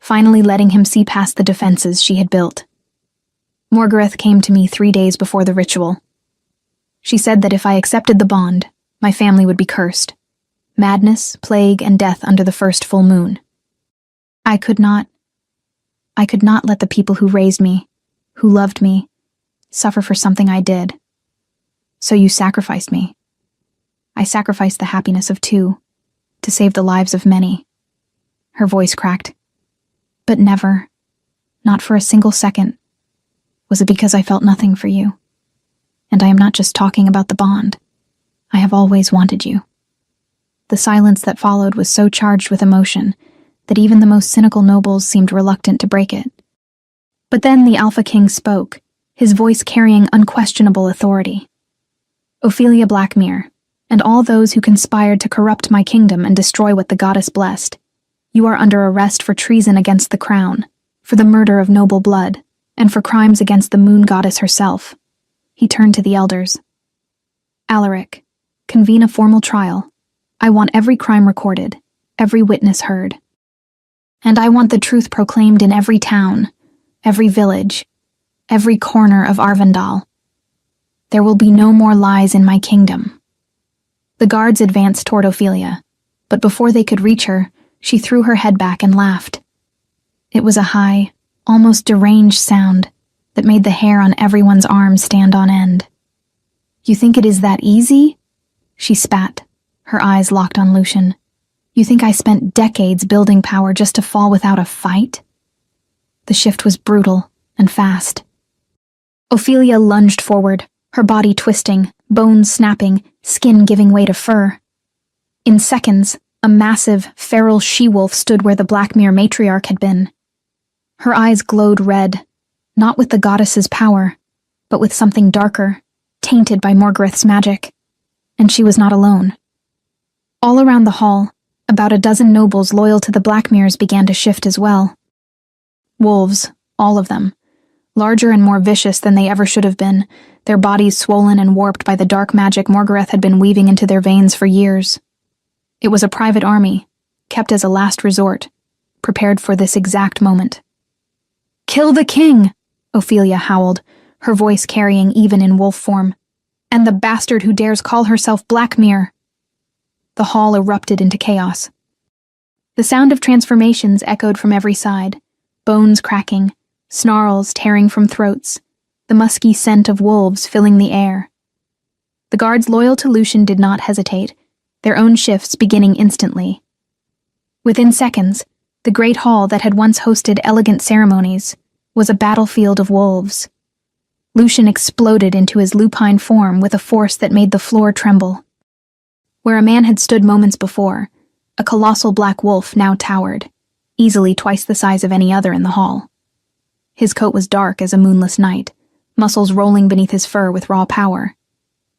finally letting him see past the defenses she had built. Morgareth came to me 3 days before the ritual. She said that if I accepted the bond, my family would be cursed. Madness, plague, and death under the first full moon. I could not let the people who raised me, who loved me, suffer for something I did. So you sacrificed me. I sacrificed the happiness of two, to save the lives of many. Her voice cracked. But never, not for a single second, was it because I felt nothing for you. And I am not just talking about the bond. I have always wanted you. The silence that followed was so charged with emotion that even the most cynical nobles seemed reluctant to break it. But then the Alpha King spoke, his voice carrying unquestionable authority. Ophelia Blackmere, and all those who conspired to corrupt my kingdom and destroy what the goddess blessed, you are under arrest for treason against the crown, for the murder of noble blood, and for crimes against the moon goddess herself. He turned to the elders. Alaric, convene a formal trial. I want every crime recorded, every witness heard. And I want the truth proclaimed in every town, every village, every corner of Arvindal. There will be no more lies in my kingdom. The guards advanced toward Ophelia, but before they could reach her, she threw her head back and laughed. It was a high, almost deranged sound that made the hair on everyone's arms stand on end. You think it is that easy? She spat, her eyes locked on Lucian. You think I spent decades building power just to fall without a fight? The shift was brutal and fast. Ophelia lunged forward, her body twisting, bones snapping, skin giving way to fur. In seconds, a massive, feral she-wolf stood where the Blackmere matriarch had been. Her eyes glowed red, not with the goddess's power, but with something darker, tainted by Morgareth's magic. And she was not alone. All around the hall, about a dozen nobles loyal to the Blackmeres began to shift as well. Wolves, all of them, larger and more vicious than they ever should have been, their bodies swollen and warped by the dark magic Morgareth had been weaving into their veins for years. It was a private army, kept as a last resort, prepared for this exact moment. "Kill the king!" Ophelia howled, her voice carrying even in wolf form. "And the bastard who dares call herself Blackmere!" The hall erupted into chaos. The sound of transformations echoed from every side, bones cracking, snarls tearing from throats, the musky scent of wolves filling the air. The guards loyal to Lucian did not hesitate, their own shifts beginning instantly. Within seconds, the great hall that had once hosted elegant ceremonies was a battlefield of wolves. Lucian exploded into his lupine form with a force that made the floor tremble. Where a man had stood moments before, a colossal black wolf now towered, easily twice the size of any other in the hall. His coat was dark as a moonless night, muscles rolling beneath his fur with raw power.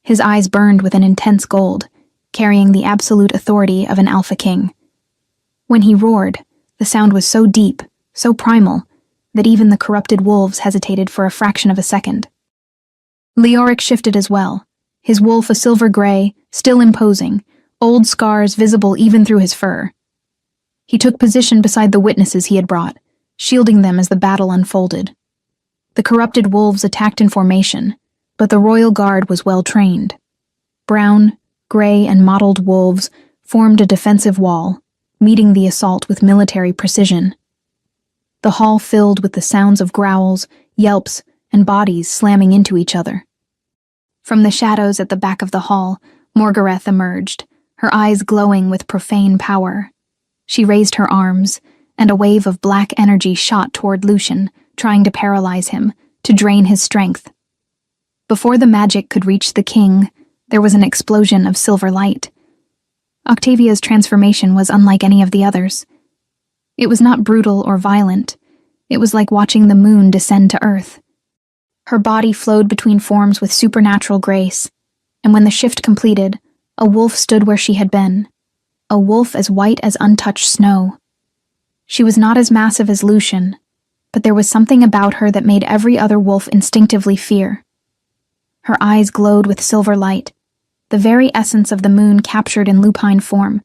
His eyes burned with an intense gold, carrying the absolute authority of an Alpha King. When he roared, the sound was so deep, so primal, that even the corrupted wolves hesitated for a fraction of a second. Leoric shifted as well, his wolf a silver gray, still imposing, old scars visible even through his fur. He took position beside the witnesses he had brought, shielding them as the battle unfolded. The corrupted wolves attacked in formation, but the royal guard was well trained. Brown, gray, and mottled wolves formed a defensive wall, meeting the assault with military precision. The hall filled with the sounds of growls, yelps, and bodies slamming into each other. From the shadows at the back of the hall, Morgareth emerged, her eyes glowing with profane power. She raised her arms, and a wave of black energy shot toward Lucian, trying to paralyze him, to drain his strength. Before the magic could reach the king, there was an explosion of silver light. Octavia's transformation was unlike any of the others. It was not brutal or violent. It was like watching the moon descend to earth. Her body flowed between forms with supernatural grace, and when the shift completed, a wolf stood where she had been, a wolf as white as untouched snow. She was not as massive as Lucian, but there was something about her that made every other wolf instinctively fear. Her eyes glowed with silver light, the very essence of the moon captured in lupine form.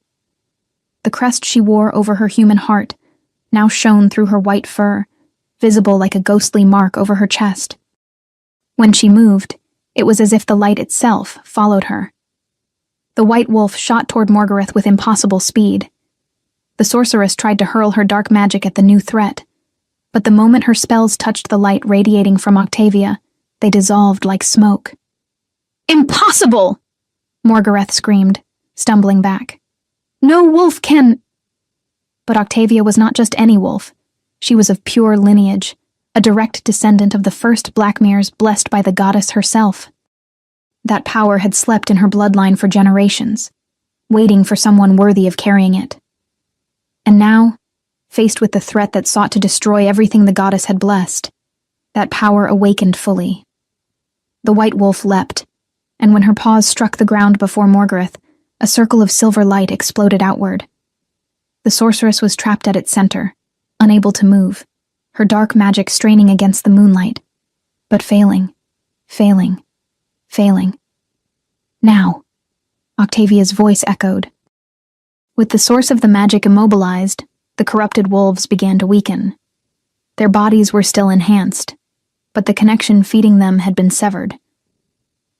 The crest she wore over her human heart now shone through her white fur, visible like a ghostly mark over her chest. When she moved, it was as if the light itself followed her. The white wolf shot toward Morgareth with impossible speed. The sorceress tried to hurl her dark magic at the new threat, but the moment her spells touched the light radiating from Octavia, They dissolved like smoke. "Impossible!" Morgareth screamed, stumbling back. "No wolf can—" But Octavia was not just any wolf. She was of pure lineage, a direct descendant of the first Blackmeres blessed by the goddess herself. That power had slept in her bloodline for generations, waiting for someone worthy of carrying it. And now, faced with the threat that sought to destroy everything the goddess had blessed, that power awakened fully. The white wolf leapt, and when her paws struck the ground before Morgareth, a circle of silver light exploded outward. The sorceress was trapped at its center, unable to move, her dark magic straining against the moonlight, but failing. Now, Octavia's voice echoed. With the source of the magic immobilized, the corrupted wolves began to weaken. Their bodies were still enhanced, but the connection feeding them had been severed.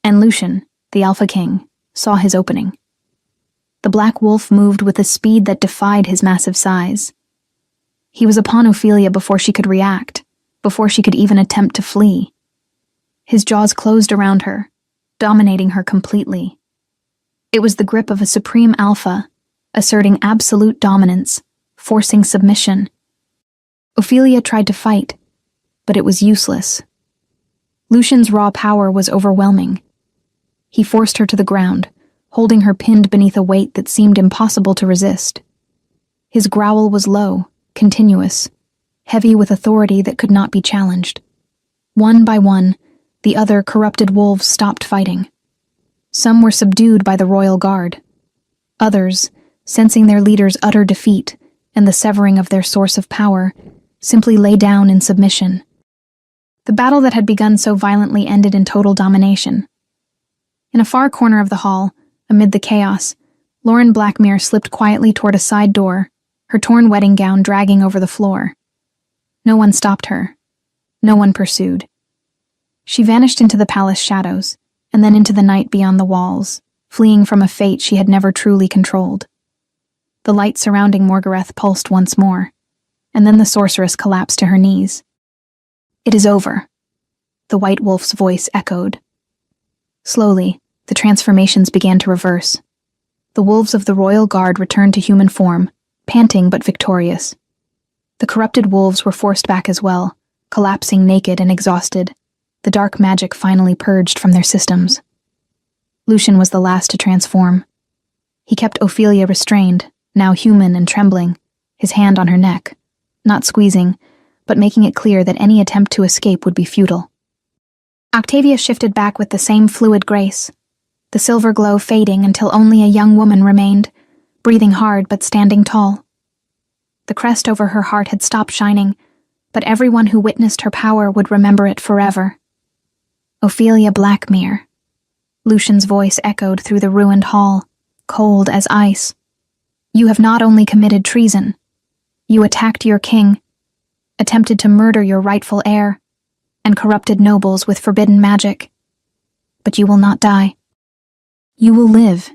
And Lucian, the Alpha King, saw his opening. The black wolf moved with a speed that defied his massive size. He was upon Ophelia before she could react, before she could even attempt to flee. His jaws closed around her, dominating her completely. It was the grip of a supreme alpha, asserting absolute dominance, forcing submission. Ophelia tried to fight, but it was useless. Lucian's raw power was overwhelming. He forced her to the ground, holding her pinned beneath a weight that seemed impossible to resist. His growl was low, continuous, heavy with authority that could not be challenged. One by one, the other corrupted wolves stopped fighting. Some were subdued by the royal guard. Others, sensing their leader's utter defeat and the severing of their source of power, simply lay down in submission. The battle that had begun so violently ended in total domination. In a far corner of the hall, amid the chaos, Lauren Blackmere slipped quietly toward a side door, her torn wedding gown dragging over the floor. No one stopped her. No one pursued. She vanished into the palace shadows, and then into the night beyond the walls, fleeing from a fate she had never truly controlled. The light surrounding Morgareth pulsed once more, and then the sorceress collapsed to her knees. "It is over," the white wolf's voice echoed. Slowly, the transformations began to reverse. The wolves of the royal guard returned to human form, panting but victorious. The corrupted wolves were forced back as well, collapsing naked and exhausted, the dark magic finally purged from their systems. Lucian was the last to transform. He kept Ophelia restrained, now human and trembling, his hand on her neck, not squeezing, but making it clear that any attempt to escape would be futile. Octavia shifted back with the same fluid grace, the silver glow fading until only a young woman remained, breathing hard but standing tall. The crest over her heart had stopped shining, but everyone who witnessed her power would remember it forever. Ophelia Blackmere. Lucian's voice echoed through the ruined hall, cold as ice. You have not only committed treason, you attacked your king, attempted to murder your rightful heir, and corrupted nobles with forbidden magic. But you will not die. You will live,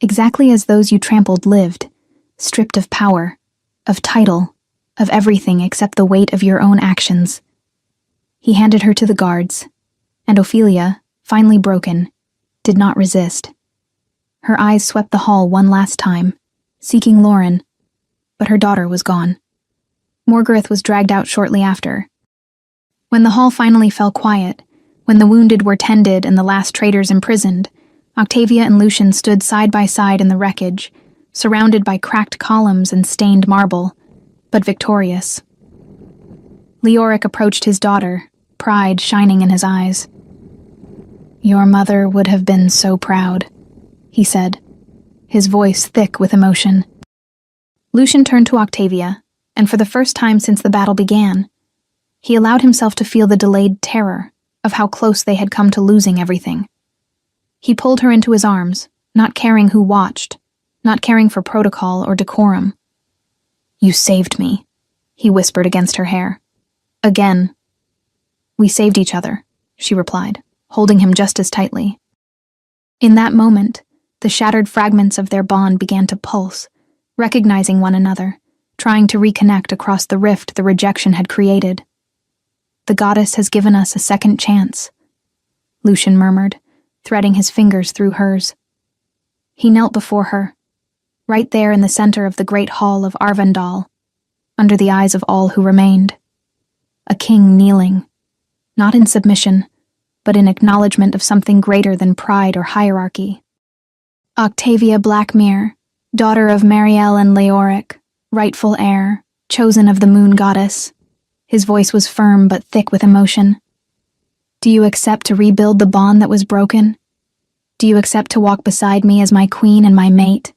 exactly as those you trampled lived, stripped of power, of title, of everything except the weight of your own actions. He handed her to the guards, and Ophelia, finally broken, did not resist. Her eyes swept the hall one last time, seeking Lauren, but her daughter was gone. Morgareth was dragged out shortly after. When the hall finally fell quiet, when the wounded were tended and the last traitors imprisoned, Octavia and Lucian stood side by side in the wreckage, surrounded by cracked columns and stained marble, but victorious. Leoric approached his daughter, pride shining in his eyes. Your mother would have been so proud, he said, his voice thick with emotion. Lucian turned to Octavia, and for the first time since the battle began, he allowed himself to feel the delayed terror of how close they had come to losing everything. He pulled her into his arms, not caring who watched, not caring for protocol or decorum. You saved me, he whispered against her hair. Again. We saved each other, she replied, holding him just as tightly. In that moment, the shattered fragments of their bond began to pulse, recognizing one another, trying to reconnect across the rift the rejection had created. The goddess has given us a second chance, Lucian murmured, threading his fingers through hers. He knelt before her, right there in the center of the great hall of Arvandal, under the eyes of all who remained. A king kneeling, not in submission, but in acknowledgement of something greater than pride or hierarchy. Octavia Blackmere, daughter of Mariel and Leoric, rightful heir, chosen of the moon goddess. His voice was firm but thick with emotion. Do you accept to rebuild the bond that was broken? Do you accept to walk beside me as my queen and my mate?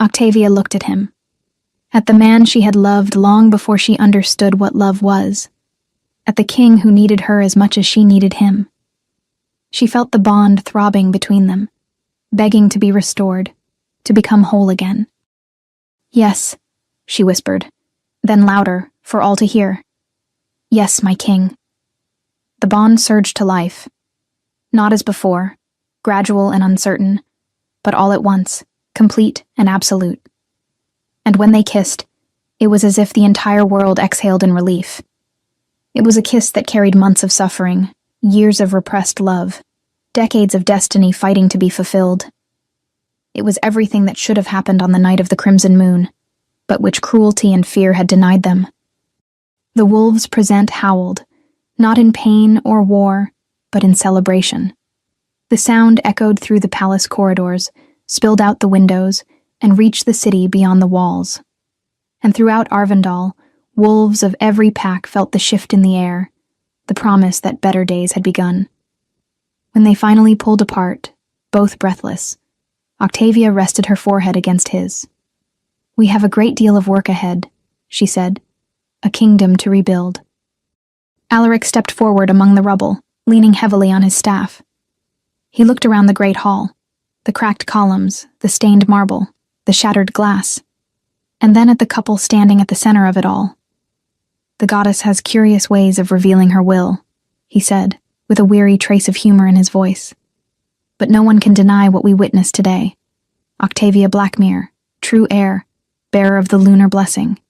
Octavia looked at him, at the man she had loved long before she understood what love was, at the king who needed her as much as she needed him. She felt the bond throbbing between them, begging to be restored, to become whole again. Yes, she whispered, then louder, for all to hear. Yes, my king. The bond surged to life, not as before, gradual and uncertain, but all at once, complete and absolute. And when they kissed, it was as if the entire world exhaled in relief. It was a kiss that carried months of suffering, years of repressed love, decades of destiny fighting to be fulfilled. It was everything that should have happened on the night of the crimson moon, but which cruelty and fear had denied them. The wolves present howled, not in pain or war, but in celebration. The sound echoed through the palace corridors, spilled out the windows, and reached the city beyond the walls. And throughout Arvandal, wolves of every pack felt the shift in the air, the promise that better days had begun. When they finally pulled apart, both breathless, Octavia rested her forehead against his. We have a great deal of work ahead, she said, a kingdom to rebuild. Alaric stepped forward among the rubble, leaning heavily on his staff. He looked around the great hall, the cracked columns, the stained marble, the shattered glass, and then at the couple standing at the center of it all. The goddess has curious ways of revealing her will, he said, with a weary trace of humor in his voice. But no one can deny what we witnessed today. Octavia Blackmere, true heir, bearer of the lunar blessing.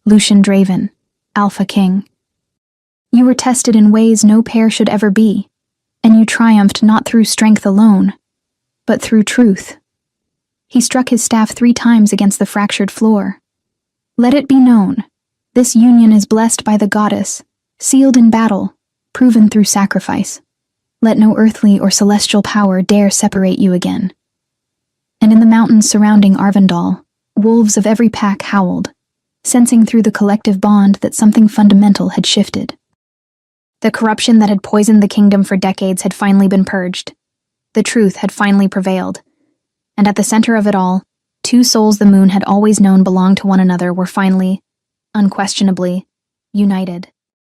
Lucian Draven, Alpha King. You were tested in ways no pair should ever be, and you triumphed not through strength alone, but through truth. He struck his staff 3 times against the fractured floor. Let it be known, this union is blessed by the goddess, sealed in battle, proven through sacrifice. Let no earthly or celestial power dare separate you again. And in the mountains surrounding Arvandal, wolves of every pack howled, sensing through the collective bond that something fundamental had shifted. The corruption that had poisoned the kingdom for decades had finally been purged. The truth had finally prevailed. And at the center of it all, 2 souls the moon had always known belonged to one another were finally, unquestionably, united.